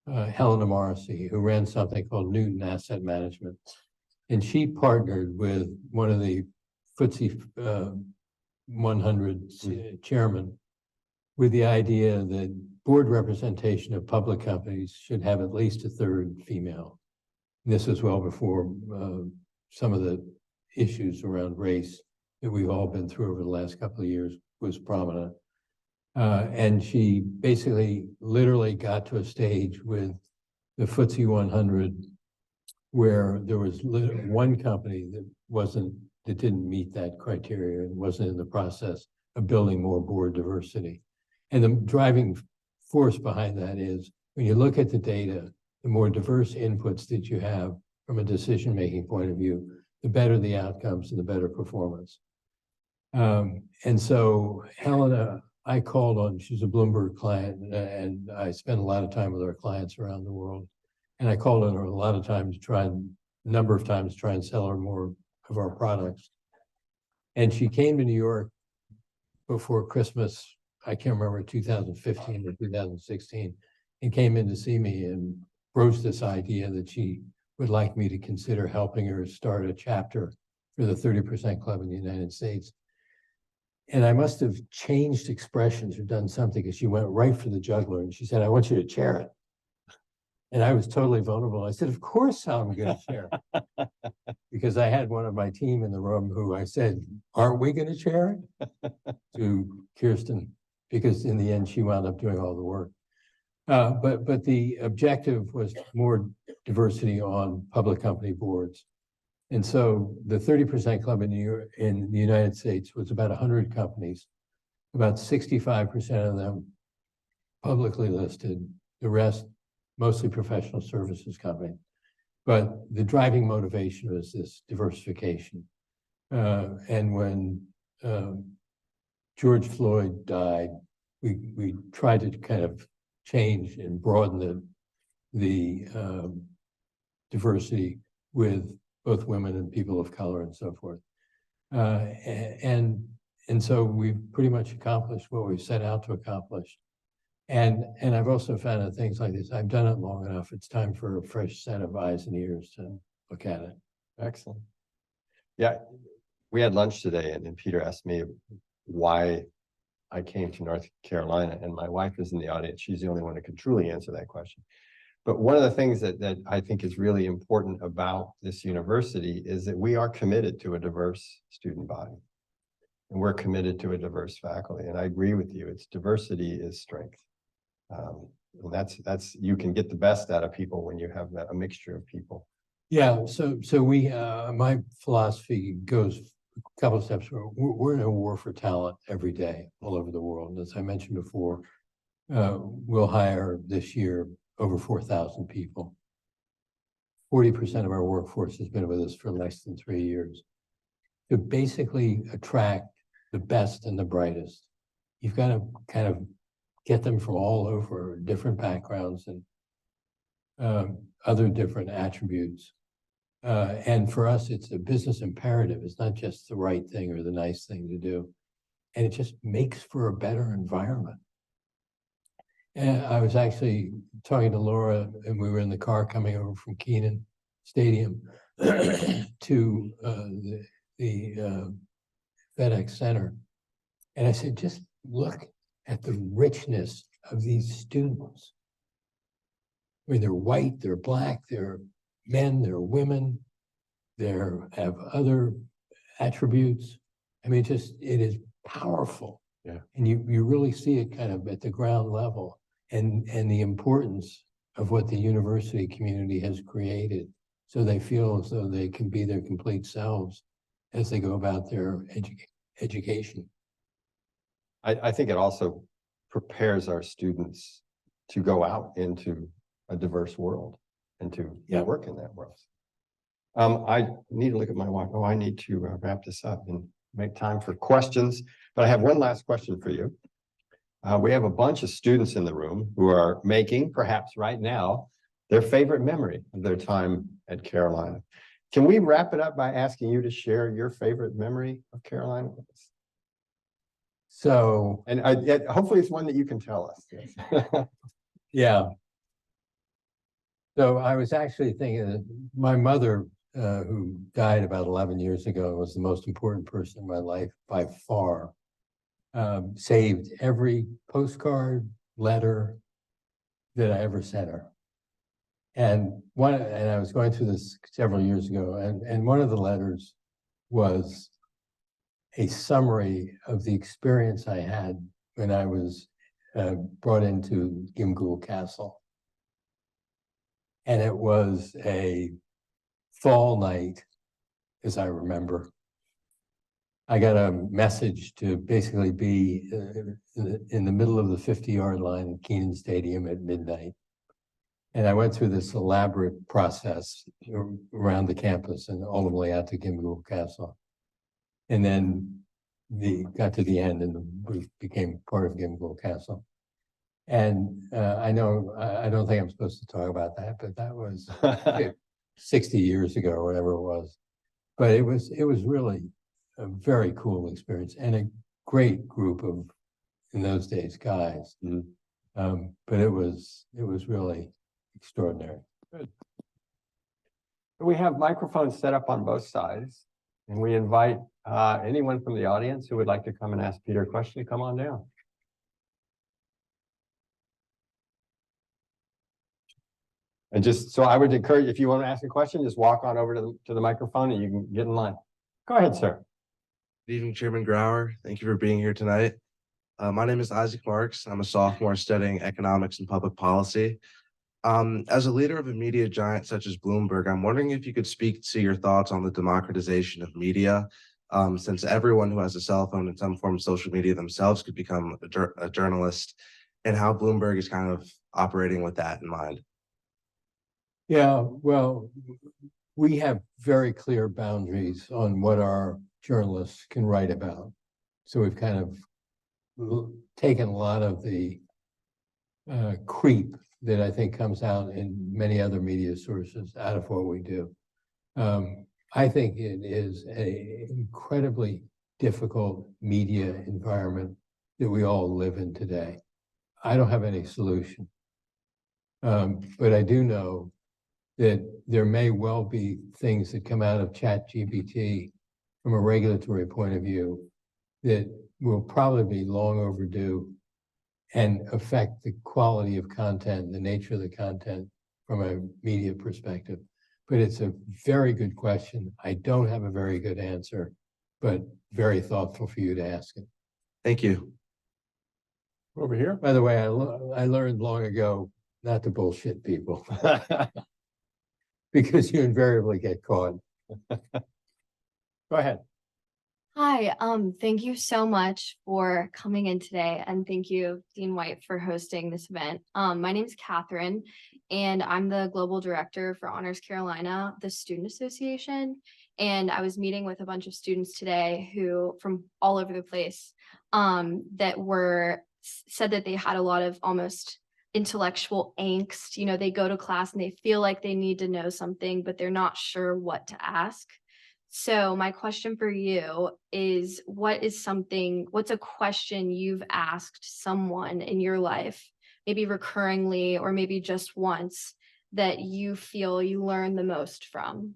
Helena Morrissey, who ran something called Newton Asset Management. And she partnered with one of the FTSE 100 chairmen with the idea that board representation of public companies should have at least a third female. This was well before some of the issues around race that we've all been through over the last couple of years was prominent. And she basically literally got to a stage with the FTSE 100 where there was one company that didn't meet that criteria and wasn't in the process of building more board diversity. And the driving force behind that is when you look at the data, the more diverse inputs that you have from a decision-making point of view, the better the outcomes and the better performance. And so Helena, I called on, she's a Bloomberg client, and I spend a lot of time with our clients around the world. And I called on her a lot of times a number of times to try and sell her more of our products. And she came to New York before Christmas, I can't remember, 2015 or 2016, and came in to see me and broached this idea that she would like me to consider helping her start a chapter for the 30% Club in the United States. And I must have changed expressions or done something because she went right for the jugular and she said, I want you to chair it. And I was totally vulnerable. I said, of course I'm going to chair it. Because I had one of my team in the room who I said, aren't we going to chair it? To Kirsten, because in the end, she wound up doing all the work. But the objective was more diversity on public company boards. And so the 30% Club in the United States was about 100 companies, about 65% of them publicly listed, the rest mostly professional services companies. But the driving motivation was this diversification. And when George Floyd died, we tried to kind of change and broaden the diversity with both women and people of color and so forth. And so we've pretty much accomplished what we set out to accomplish. And I've also found that things like this, I've done it long enough. It's time for a fresh set of eyes and ears to look at it. Excellent. Yeah, we had lunch today and Peter asked me why I came to North Carolina, and my wife is in the audience. She's the only one who could truly answer that question. But one of the things that I think is really important about this university is that we are committed to a diverse student body. And we're committed to a diverse faculty. And I agree with you, it's diversity is strength. And that's you can get the best out of people when you have a mixture of people. Yeah, so we my philosophy goes a couple of steps. We're in a war for talent every day all over the world. As I mentioned before, we'll hire this year over 4,000 people. 40% of our workforce has been with us for less than 3 years. To basically attract the best and the brightest, you've got to kind of get them from all over, different backgrounds and other different attributes. And for us, it's a business imperative. It's not just the right thing or the nice thing to do. And it just makes for a better environment. And I was actually talking to Laura, and we were in the car coming over from Keenan Stadium to the FedEx Center. And I said, just look at the richness of these students. I mean, they're white, they're black, they're men, they're women, they have other attributes. I mean, it is powerful. Yeah. And you really see it kind of at the ground level and the importance of what the university community has created. So they feel as though they can be their complete selves as they go about their education. I think it also prepares our students to go out into a diverse world and to work in that world. I need to look at my watch. Oh, I need to wrap this up and make time for questions. But I have one last question for you. We have a bunch of students in the room who are making, perhaps right now, their favorite memory of their time at Carolina. Can we wrap it up by asking you to share your favorite memory of Carolina with us? So, And hopefully it's one that you can tell us. Yes. yeah. So I was actually thinking that my mother, who died about 11 years ago, was the most important person in my life by far. Saved every postcard, letter that I ever sent her. And I was going through this several years ago, and one of the letters was a summary of the experience I had when I was brought into Gimghoul Castle. And it was a fall night, as I remember. I got a message to basically be in the middle of the 50-yard line at Kenan Stadium at midnight. And I went through this elaborate process around the campus and ultimately out to Gimghoul Castle. And then got to the end and we became part of Gimghoul Castle. And I don't think I'm supposed to talk about that, but that was 60 years ago or whatever it was. But it was really a very cool experience and a great group of, in those days, guys. But it was really extraordinary. Good. We have microphones set up on both sides, and we invite anyone from the audience who would like to come and ask Peter a question to come on down. And just so I would encourage, if you want to ask a question, just walk on over to the microphone and you can get in line. Go ahead, sir. Good evening, Chairman Grauer. Thank you for being here tonight. My name is Isaac Marks. I'm a sophomore studying economics and public policy. As a leader of a media giant such as Bloomberg, I'm wondering if you could speak to your thoughts on the democratization of media, since everyone who has a cell phone and some form of social media themselves could become a journalist, and how Bloomberg is kind of operating with that in mind. Yeah, well, we have very clear boundaries on what our journalists can write about. So we've kind of taken a lot of the creep that I think comes out in many other media sources out of what we do. I think it is an incredibly difficult media environment that we all live in today. I don't have any solution. But I do know that there may well be things that come out of ChatGPT from a regulatory point of view that will probably be long overdue and affect the quality of content, the nature of the content from a media perspective. But it's a very good question. I don't have a very good answer, but very thoughtful for you to ask it. Thank you. Over here. By the way, I learned long ago not to bullshit people because you invariably get caught. Go ahead. Hi, thank you so much for coming in today, and thank you, Dean White, for hosting this event. My name is Catherine, and I'm the Global Director for Honors Carolina, the Student Association. And I was meeting with a bunch of students today who, from all over the place, that said that they had a lot of almost intellectual angst. You know, they go to class and they feel like they need to know something, but they're not sure what to ask. So my question for you is, what's a question you've asked someone in your life, maybe recurringly or maybe just once, that you feel you learn the most from?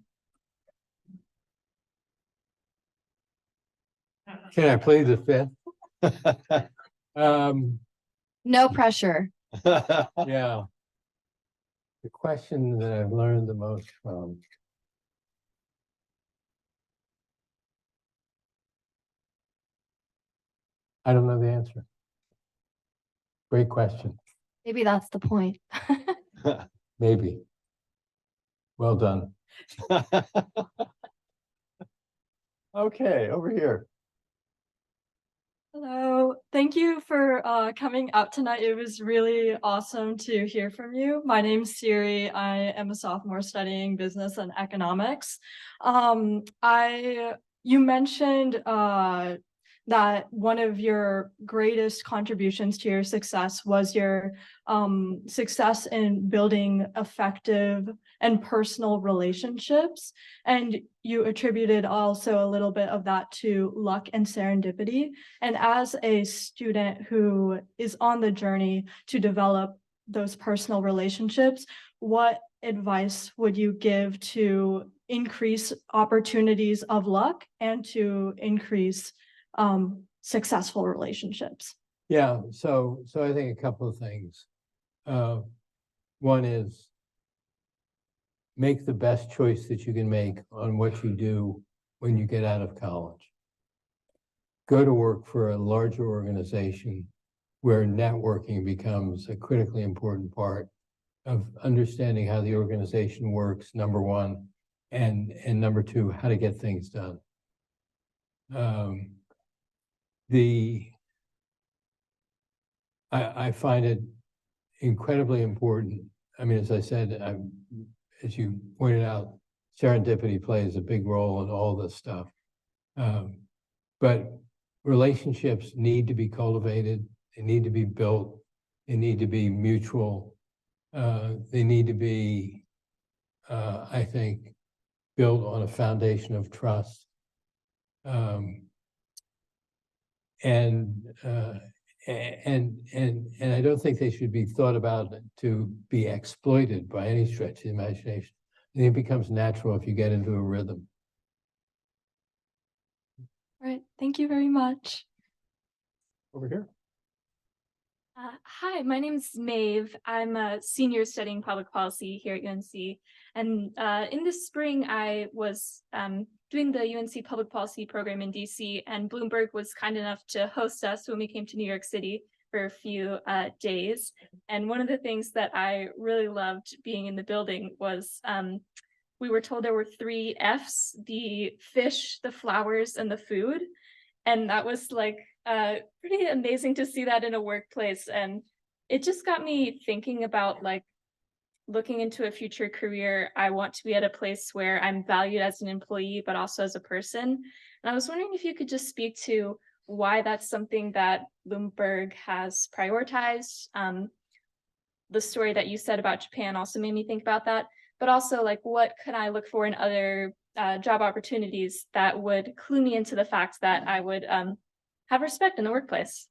Can I plead the fifth? No pressure. Yeah. The question that I've learned the most from. I don't know the answer. Great question. Maybe that's the point. Maybe. Well done. Okay, over here. Hello, thank you for coming out tonight. It was really awesome to hear from you. My name's Siri. I am a sophomore studying business and economics. You mentioned that one of your greatest contributions to your success was your success in building effective and personal relationships. And you attributed also a little bit of that to luck and serendipity. And as a student who is on the journey to develop those personal relationships, what advice would you give to increase opportunities of luck and to increase successful relationships? Yeah, so I think a couple of things. One is make the best choice that you can make on what you do when you get out of college. Go to work for a larger organization where networking becomes a critically important part of understanding how the organization works, number one, and number two, how to get things done. I find it incredibly important. I mean, as I said, as you pointed out, serendipity plays a big role in all this stuff. But relationships need to be cultivated. They need to be built. They need to be mutual. They need to be, I think, built on a foundation of trust. And I don't think they should be thought about to be exploited by any stretch of the imagination. I think it becomes natural if you get into a rhythm. All right, thank you very much. Over here. Hi, my name is Maeve. I'm a senior studying public policy here at UNC. And in the spring, I was doing the UNC public policy program in DC, and Bloomberg was kind enough to host us when we came to New York City for a few days. And one of the things that I really loved being in the building was we were told there were 3 Fs: the fish, the flowers, and the food. And that was like pretty amazing to see that in a workplace. And it just got me thinking about like looking into a future career. I want to be at a place where I'm valued as an employee, but also as a person. And I was wondering if you could just speak to why that's something that Bloomberg has prioritized. The story that you said about Japan also made me think about that, but also like what can I look for in other job opportunities that would clue me into the fact that I would have respect in the workplace.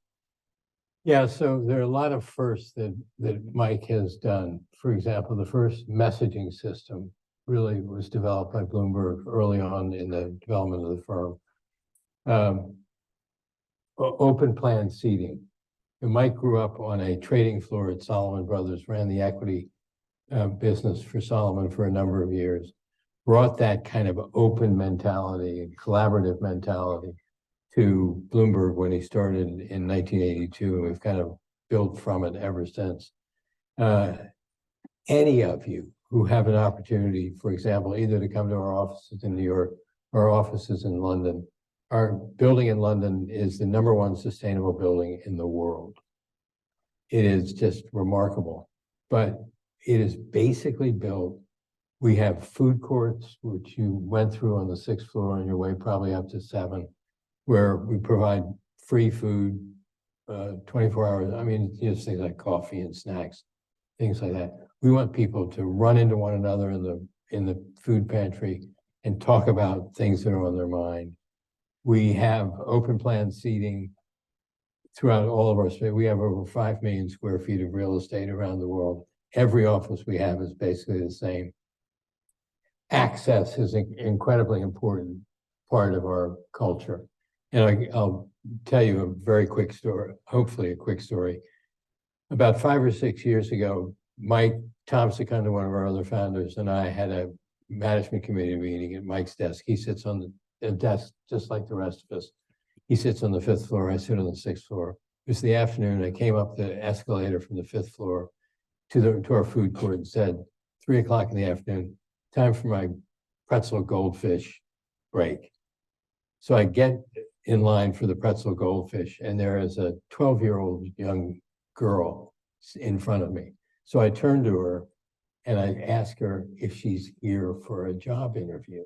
Yeah, so there are a lot of firsts that Mike has done. For example, the first messaging system really was developed by Bloomberg early on in the development of the firm. Open plan seating. And Mike grew up on a trading floor at Salomon Brothers, ran the equity business for Salomon for a number of years, brought that kind of open mentality and collaborative mentality to Bloomberg when he started in 1982, and we've kind of built from it ever since. Any of you who have an opportunity, for example, either to come to our offices in New York or offices in London, our building in London is the #1 sustainable building in the world. It is just remarkable, but it is basically built. We have food courts, which you went through on the 6th floor on your way probably up to 7, where we provide free food 24 hours. I mean, just things like coffee and snacks, things like that. We want people to run into one another in the food pantry and talk about things that are on their mind. We have open plan seating throughout all of our space. We have over 5 million square feet of real estate around the world. Every office we have is basically the same. Access is an incredibly important part of our culture. And I'll tell you a very quick story, hopefully a quick story. About 5 or 6 years ago, Mike Tomsicunda, one of our other founders, and I had a management committee meeting at Mike's desk. He sits on the desk just like the rest of us. He sits on the 5th floor, I sit on the 6th floor. It was the afternoon, I came up the escalator from the 5th floor to our food court and said, 3 o'clock in the afternoon, time for my pretzel goldfish break. So I get in line for the pretzel goldfish, and there is a 12-year-old young girl in front of me. So I turned to her and I asked her if she's here for a job interview.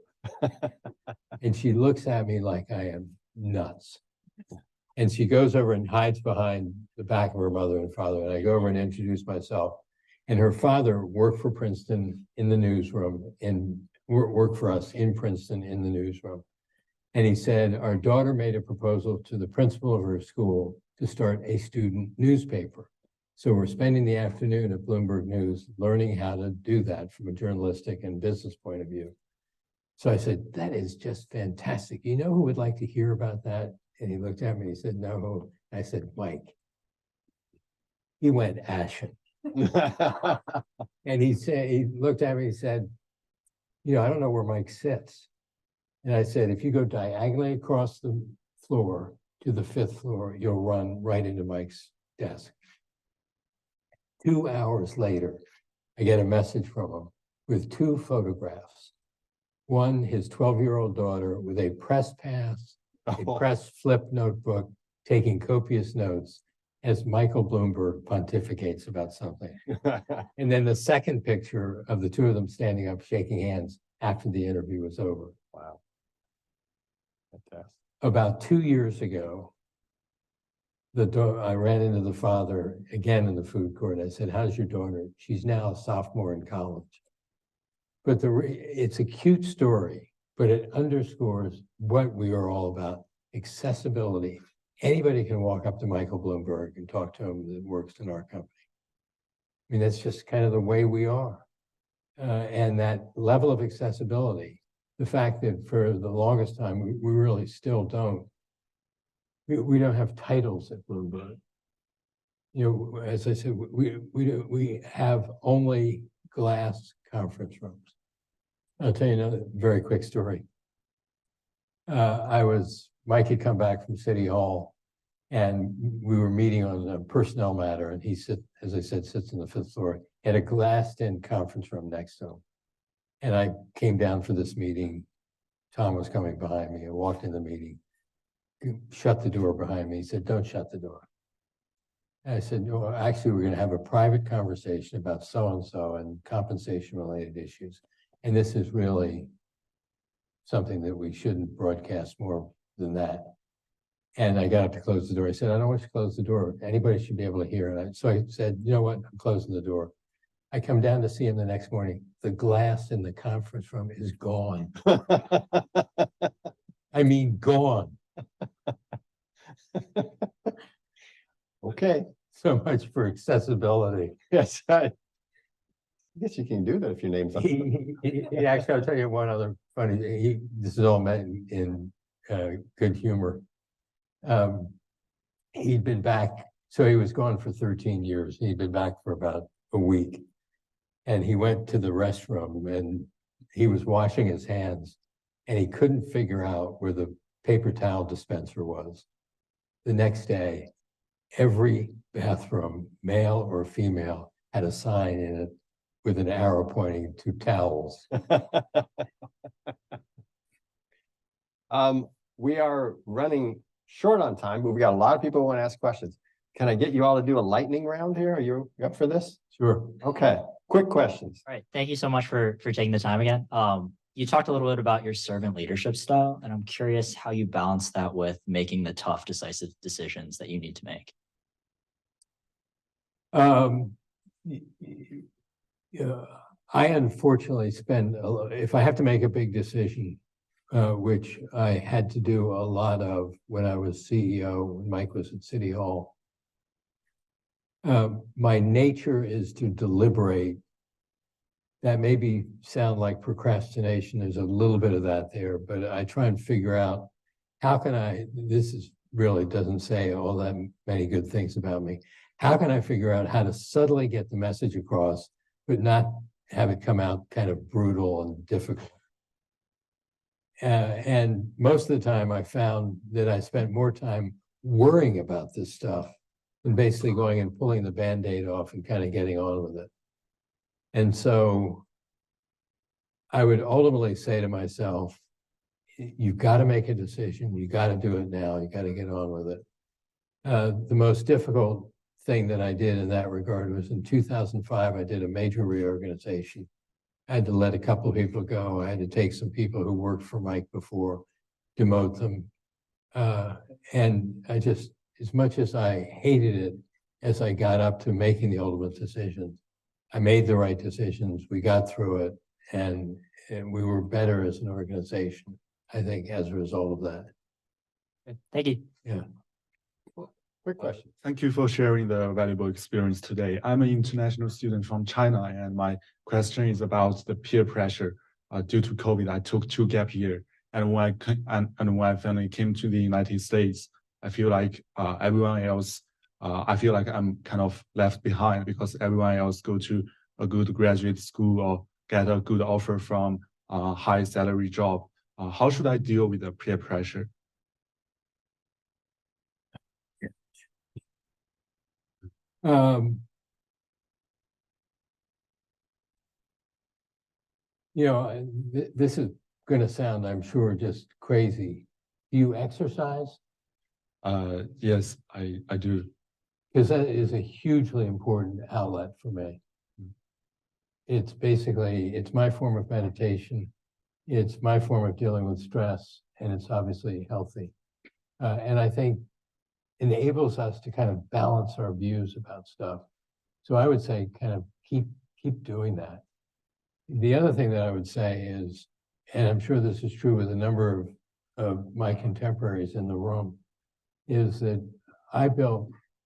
And she looks at me like I am nuts. And she goes over and hides behind the back of her mother and father. And I go over and introduce myself. And her father worked for Princeton in the newsroom and worked for us in Princeton in the newsroom. And he said, our daughter made a proposal to the principal of her school to start a student newspaper. So we're spending the afternoon at Bloomberg News learning how to do that from a journalistic and business point of view. So I said, that is just fantastic. You know who would like to hear about that? And he looked at me, he said, no. I said, Mike. He went ashen. And he looked at me, he said, you know, I don't know where Mike sits. And I said, if you go diagonally across the floor to the 5th floor, you'll run right into Mike's desk. 2 hours later, I get a message from him with 2 photographs. One, his 12-year-old daughter with a press pass, a press flip notebook, taking copious notes as Michael Bloomberg pontificates about something. And then the second picture of the 2 of them standing up, shaking hands after the interview was over. Wow. Fantastic. About 2 years ago, I ran into the father again in the food court. I said, how's your daughter? She's now a sophomore in college. But it's a cute story, but it underscores what we are all about, accessibility. Anybody can walk up to Michael Bloomberg and talk to him that works in our company. I mean, that's just kind of the way we are. And that level of accessibility, the fact that for the longest time, we really still don't. We don't have titles at Bloomberg. You know, as I said, we have only glass conference rooms. I'll tell you another very quick story. Mike had come back from City Hall and we were meeting on a personnel matter, and he as I said, sits on the 5th floor, had a glassed-in conference room next to him. And I came down for this meeting. Tom was coming behind me. I walked in the meeting, shut the door behind me. He said, don't shut the door. And I said, no, actually, we're going to have a private conversation about so-and-so and compensation-related issues. And this is really something that we shouldn't broadcast more than that. And I got up to close the door. I said, I don't want you to close the door. Anybody should be able to hear. And so I said, you know what? I'm closing the door. I come down to see him the next morning. The glass in the conference room is gone. I mean, gone. Okay. So much for accessibility. Yes, I guess you can do that if your name's on. Actually, I'll tell you one other funny. This is all meant in good humor. He'd been back, so he was gone for 13 years. He'd been back for about a week, and he went to the restroom and he was washing his hands, and he couldn't figure out where the paper towel dispenser was. The next day, every bathroom, male or female, had a sign in it with an arrow pointing to towels. We are running short on time, but we got a lot of people who want to ask questions. Can I get you all to do a lightning round here? Are you up for this? Sure. Okay, quick questions. All right. Thank you so much for taking the time again. You talked a little bit about your servant leadership style, and I'm curious how you balance that with making the tough, decisive decisions that you need to make. I unfortunately if I have to make a big decision, which I had to do a lot of when I was CEO, when Mike was at City Hall. My nature is to deliberate. That maybe sound like procrastination. There's a little bit of that there, but I try and figure out how can this is really doesn't say all that many good things about me. How can I figure out how to subtly get the message across, but not have it come out kind of brutal and difficult? And most of the time I found that I spent more time worrying about this stuff than basically going and pulling the Band-Aid off and kind of getting on with it. And so I would ultimately say to myself, you've got to make a decision. You got to do it now. You got to get on with it. The most difficult thing that I did in that regard was in 2005, I did a major reorganization. I had to let a couple of people go. I had to take some people who worked for Mike before, demote them. And I just, as much as I hated it, as I got up to making the ultimate decisions, I made the right decisions. We got through it, and we were better as an organization, I think, as a result of that. Thank you. Yeah. Quick question. Thank you for sharing the valuable experience today. I'm an international student from China, and my question is about the peer pressure. Due to COVID, I took 2 gap years, and when I finally came to the United States, I feel like everyone else. I feel like I'm kind of left behind because everyone else go to a good graduate school or get a good offer from a high salary job. How should I deal with the peer pressure? This is going to sound, I'm sure, just crazy. Do you exercise? Yes, I do. Because that is a hugely important outlet for me. It's basically, it's my form of meditation. It's my form of dealing with stress, and it's obviously healthy. And I think enables us to kind of balance our views about stuff. So I would say kind of keep doing that. The other thing that I would say is, and I'm sure this is true with a number of my contemporaries in the room, is that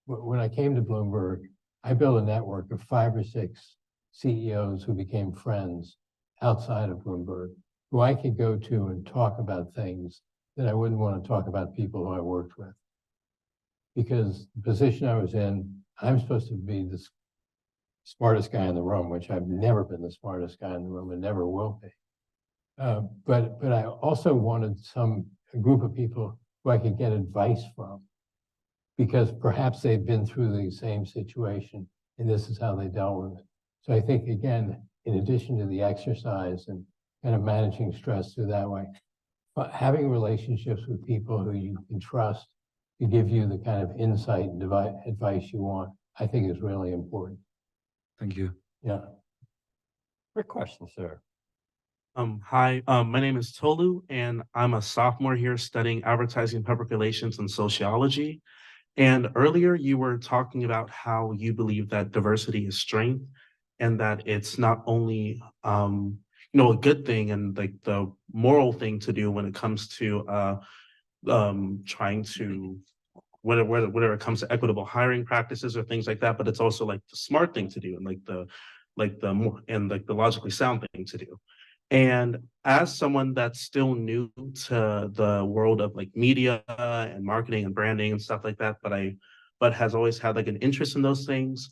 when I came to Bloomberg, I built a network of 5 or 6 CEOs who became friends outside of Bloomberg, who I could go to and talk about things that I wouldn't want to talk about people who I worked with. Because the position I was in, I'm supposed to be the smartest guy in the room, which I've never been the smartest guy in the room and never will be. But I also wanted a group of people who I could get advice from, because perhaps they've been through the same situation and this is how they dealt with it. So I think, again, in addition to the exercise and kind of managing stress through that way, but having relationships with people who you can trust to give you the kind of insight and advice you want, I think is really important. Thank you. Yeah. Quick question, sir. Hi, my name is Tolu, and I'm a sophomore here studying advertising, public relations, and sociology. And earlier you were talking about how you believe that diversity is strength, and that it's not only a good thing and like the moral thing to do when it comes to trying to whether it comes to equitable hiring practices or things like that, but it's also like the smart thing to do and the logically sound thing to do. And as someone that's still new to the world of like media and marketing and branding and stuff like that, but has always had like an interest in those things,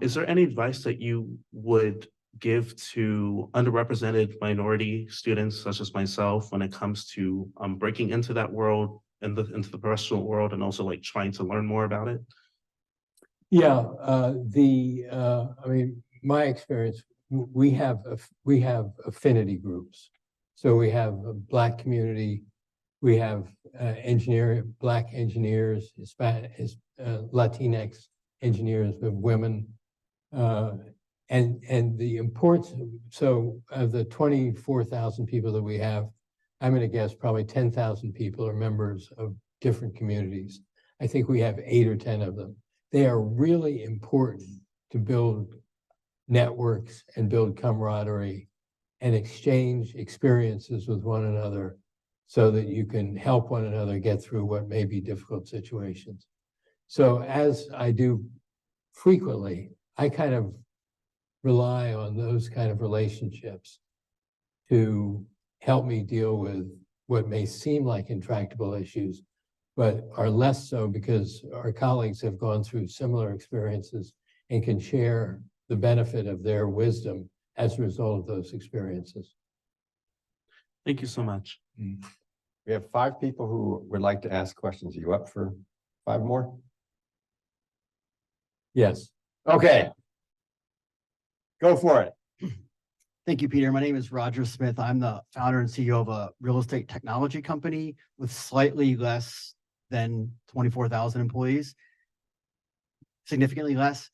is there any advice that you would give to underrepresented minority students such as myself when it comes to breaking into that world and into the professional world and also like trying to learn more about it? Yeah, I mean, my experience, we have affinity groups. So we have a Black community, we have Black engineers, Hispanic, Latinx engineers, we have women, and the importance. So of the 24,000 people that we have, I'm going to guess probably 10,000 people are members of different communities. I think we have 8 or 10 of them. They are really important to build networks and build camaraderie and exchange experiences with one another so that you can help one another get through what may be difficult situations. So as I do frequently, I kind of rely on those kind of relationships to help me deal with what may seem like intractable issues, but are less so because our colleagues have gone through similar experiences and can share the benefit of their wisdom as a result of those experiences. Thank you so much. We have 5 people who would like to ask questions. Are you up for 5 more? Yes. Okay. Go for it. Thank you, Peter. My name is Roger Smith. I'm the founder and CEO of a real estate technology company with slightly less than 24,000 employees, significantly less.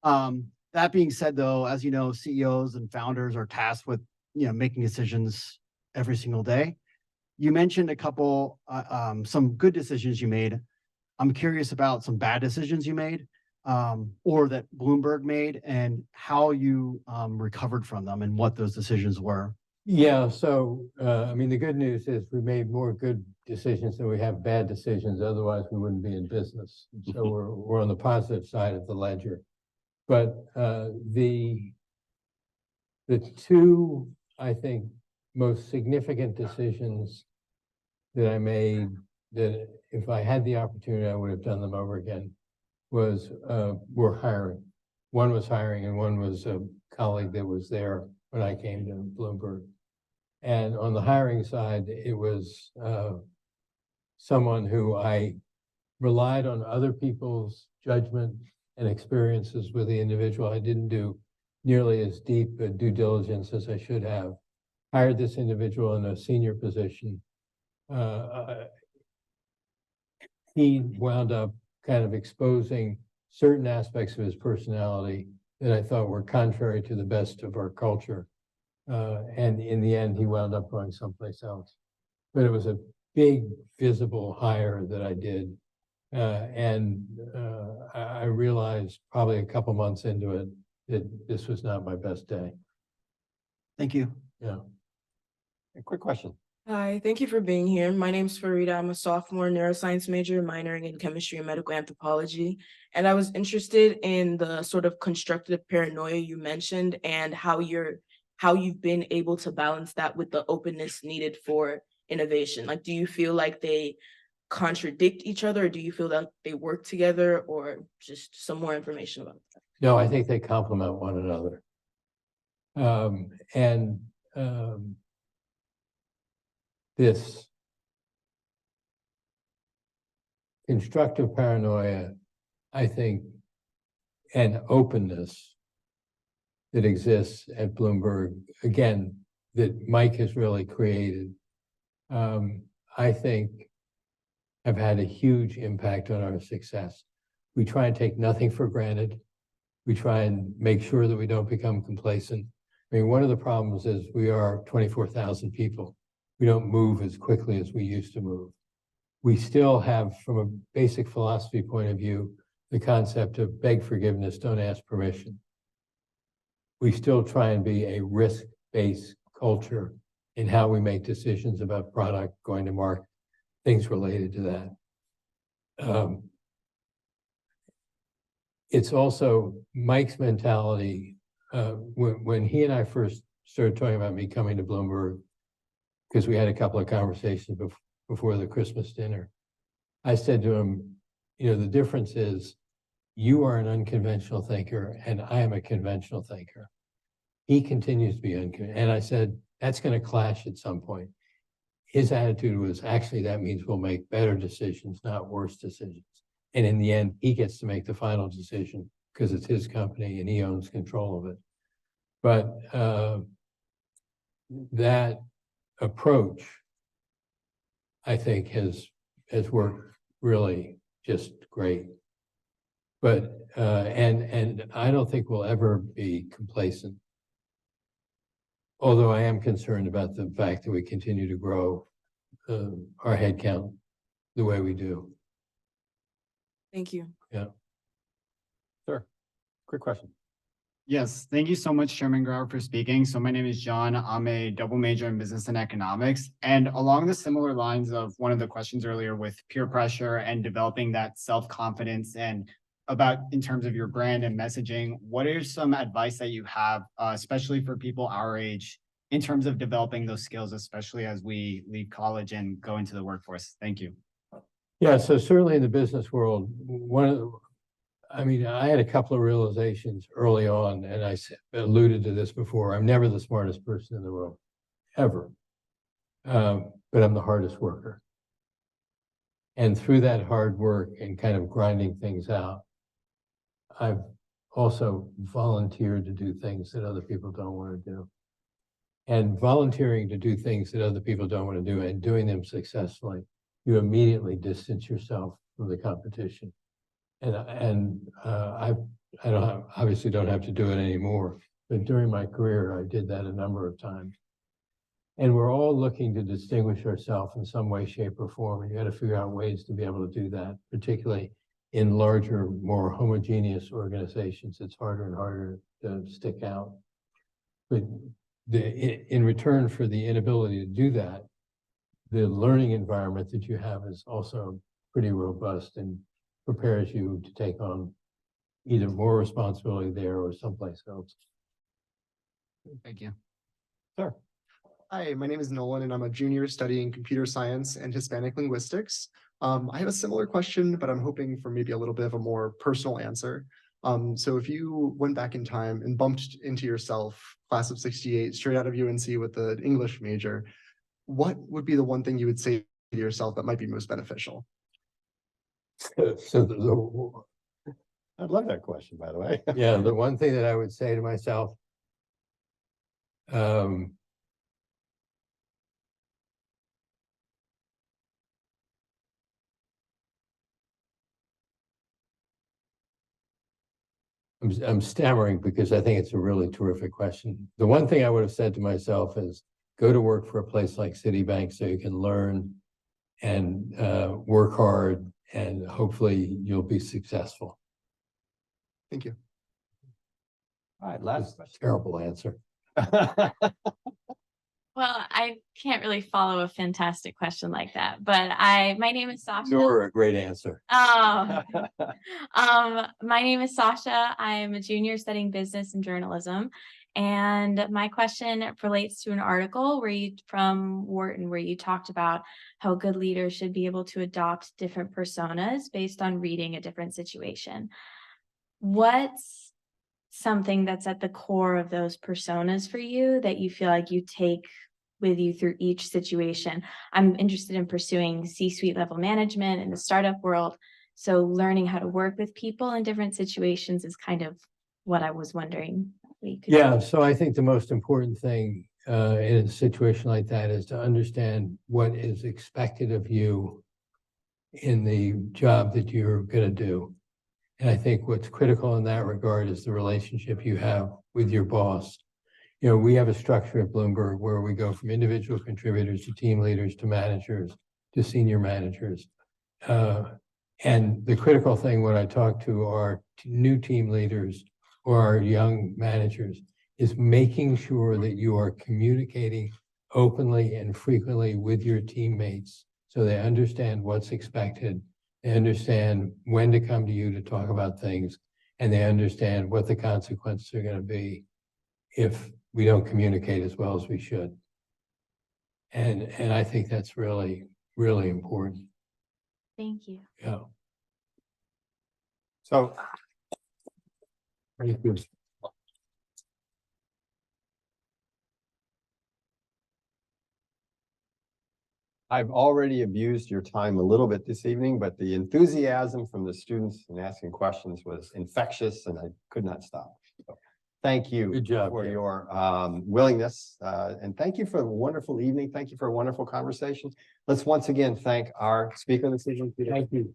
That being said, though, as you know, CEOs and founders are tasked with, making decisions every single day. You mentioned a couple, some good decisions you made. I'm curious about some bad decisions you made, or that Bloomberg made, and how you recovered from them and what those decisions were. Yeah, so, I mean, the good news is we made more good decisions than we have bad decisions. Otherwise, we wouldn't be in business. So we're on the positive side of the ledger. But the two, I think, most significant decisions that I made, that if I had the opportunity, I would have done them over again, were hiring. One was hiring, and one was a colleague that was there when I came to Bloomberg. And on the hiring side, it was someone who I relied on other people's judgment and experiences with the individual. I didn't do nearly as deep a due diligence as I should have. Hired this individual in a senior position. He wound up kind of exposing certain aspects of his personality that I thought were contrary to the best of our culture. And in the end, he wound up going someplace else. But it was a big, visible hire that I did. I realized probably a couple months into it that this was not my best day. Thank you. Yeah. A quick question. Hi, thank you for being here. My name is Farida. I'm a sophomore neuroscience major minoring in chemistry and medical anthropology. And I was interested in the sort of constructive paranoia you mentioned and how you've been able to balance that with the openness needed for innovation. Like, do you feel like they contradict each other, or do you feel that they work together, or just some more information about that? No, I think they complement one another. This constructive paranoia, I think, and openness that exists at Bloomberg, again, that Mike has really created, I think have had a huge impact on our success. We try and take nothing for granted. We try and make sure that we don't become complacent. I mean, one of the problems is we are 24,000 people. We don't move as quickly as we used to move. We still have, from a basic philosophy point of view, the concept of beg forgiveness, don't ask permission. We still try and be a risk-based culture in how we make decisions about product going to market, things related to that. It's also Mike's mentality. When he and I first started talking about me coming to Bloomberg, because we had a couple of conversations before the Christmas dinner, I said to him, the difference is you are an unconventional thinker and I am a conventional thinker. He continues to be unconventional. And I said, that's going to clash at some point. His attitude was, actually, that means we'll make better decisions, not worse decisions. And in the end, he gets to make the final decision because it's his company and he owns control of it. But that approach, I think, has worked really just great. But and I don't think we'll ever be complacent. Although I am concerned about the fact that we continue to grow our headcount the way we do. Thank you. Yeah. Sure. Quick question. Yes, thank you so much, Chairman Grauer, for speaking. So my name is John. I'm a double major in business and economics. And along the similar lines of one of the questions earlier with peer pressure and developing that self-confidence and about in terms of your brand and messaging, what are some advice that you have, especially for people our age, in terms of developing those skills, especially as we leave college and go into the workforce? Thank you. Yeah, so certainly in the business world, I had a couple of realizations early on, and I alluded to this before. I'm never the smartest person in the room, ever. But I'm the hardest worker. And through that hard work and kind of grinding things out, I've also volunteered to do things that other people don't want to do. and volunteering to do things that other people don't want to do and doing them successfully, you immediately distance yourself from the competition. And I obviously don't have to do it anymore, but during my career, I did that a number of times. And we're all looking to distinguish ourselves in some way, shape, or form. And you got to figure out ways to be able to do that, particularly in larger, more homogeneous organizations. It's harder and harder to stick out. But in return for the inability to do that, the learning environment that you have is also pretty robust and prepares you to take on either more responsibility there or someplace else. Thank you. Sure. Hi, my name is Nolan and I'm a junior studying computer science and Hispanic linguistics. I have a similar question, but I'm hoping for maybe a little bit of a more personal answer. So if you went back in time and bumped into yourself, class of 68, straight out of UNC with an English major, what would be the one thing you would say to yourself that might be most beneficial? So I love that question, by the way. Yeah, the one thing that I would say to myself, I'm stammering because I think it's a really terrific question. The one thing I would have said to myself is go to work for a place like Citibank so you can learn and work hard, and hopefully you'll be successful. Thank you. All right, last Terrible answer. Well, I can't really follow a fantastic question like that, but my name is Sasha. Nor a great answer. Oh, my name is Sasha. I'm a junior studying business and journalism. And my question relates to an article from Wharton, where you talked about how good leaders should be able to adopt different personas based on reading a different situation. What's something that's at the core of those personas for you that you feel like you take with you through each situation? I'm interested in pursuing C-suite level management in the startup world. So learning how to work with people in different situations is kind of what I was wondering. Yeah, so I think the most important thing in a situation like that is to understand what is expected of you in the job that you're going to do. And I think what's critical in that regard is the relationship you have with your boss. You know, we have a structure at Bloomberg where we go from individual contributors to team leaders to managers to senior managers. And the critical thing when I talk to our new team leaders or our young managers is making sure that you are communicating openly and frequently with your teammates so they understand what's expected, they understand when to come to you to talk about things, and they understand what the consequences are going to be if we don't communicate as well as we should. And I think that's really, really important. Thank you. Yeah. So Thank you. I've already abused your time a little bit this evening, but the enthusiasm from the students in asking questions was infectious and I could not stop. So thank you. Good job, for Ken. your willingness. And thank you for a wonderful evening. Thank you for a wonderful conversation. Let's once again thank our speaker this evening. Thank you.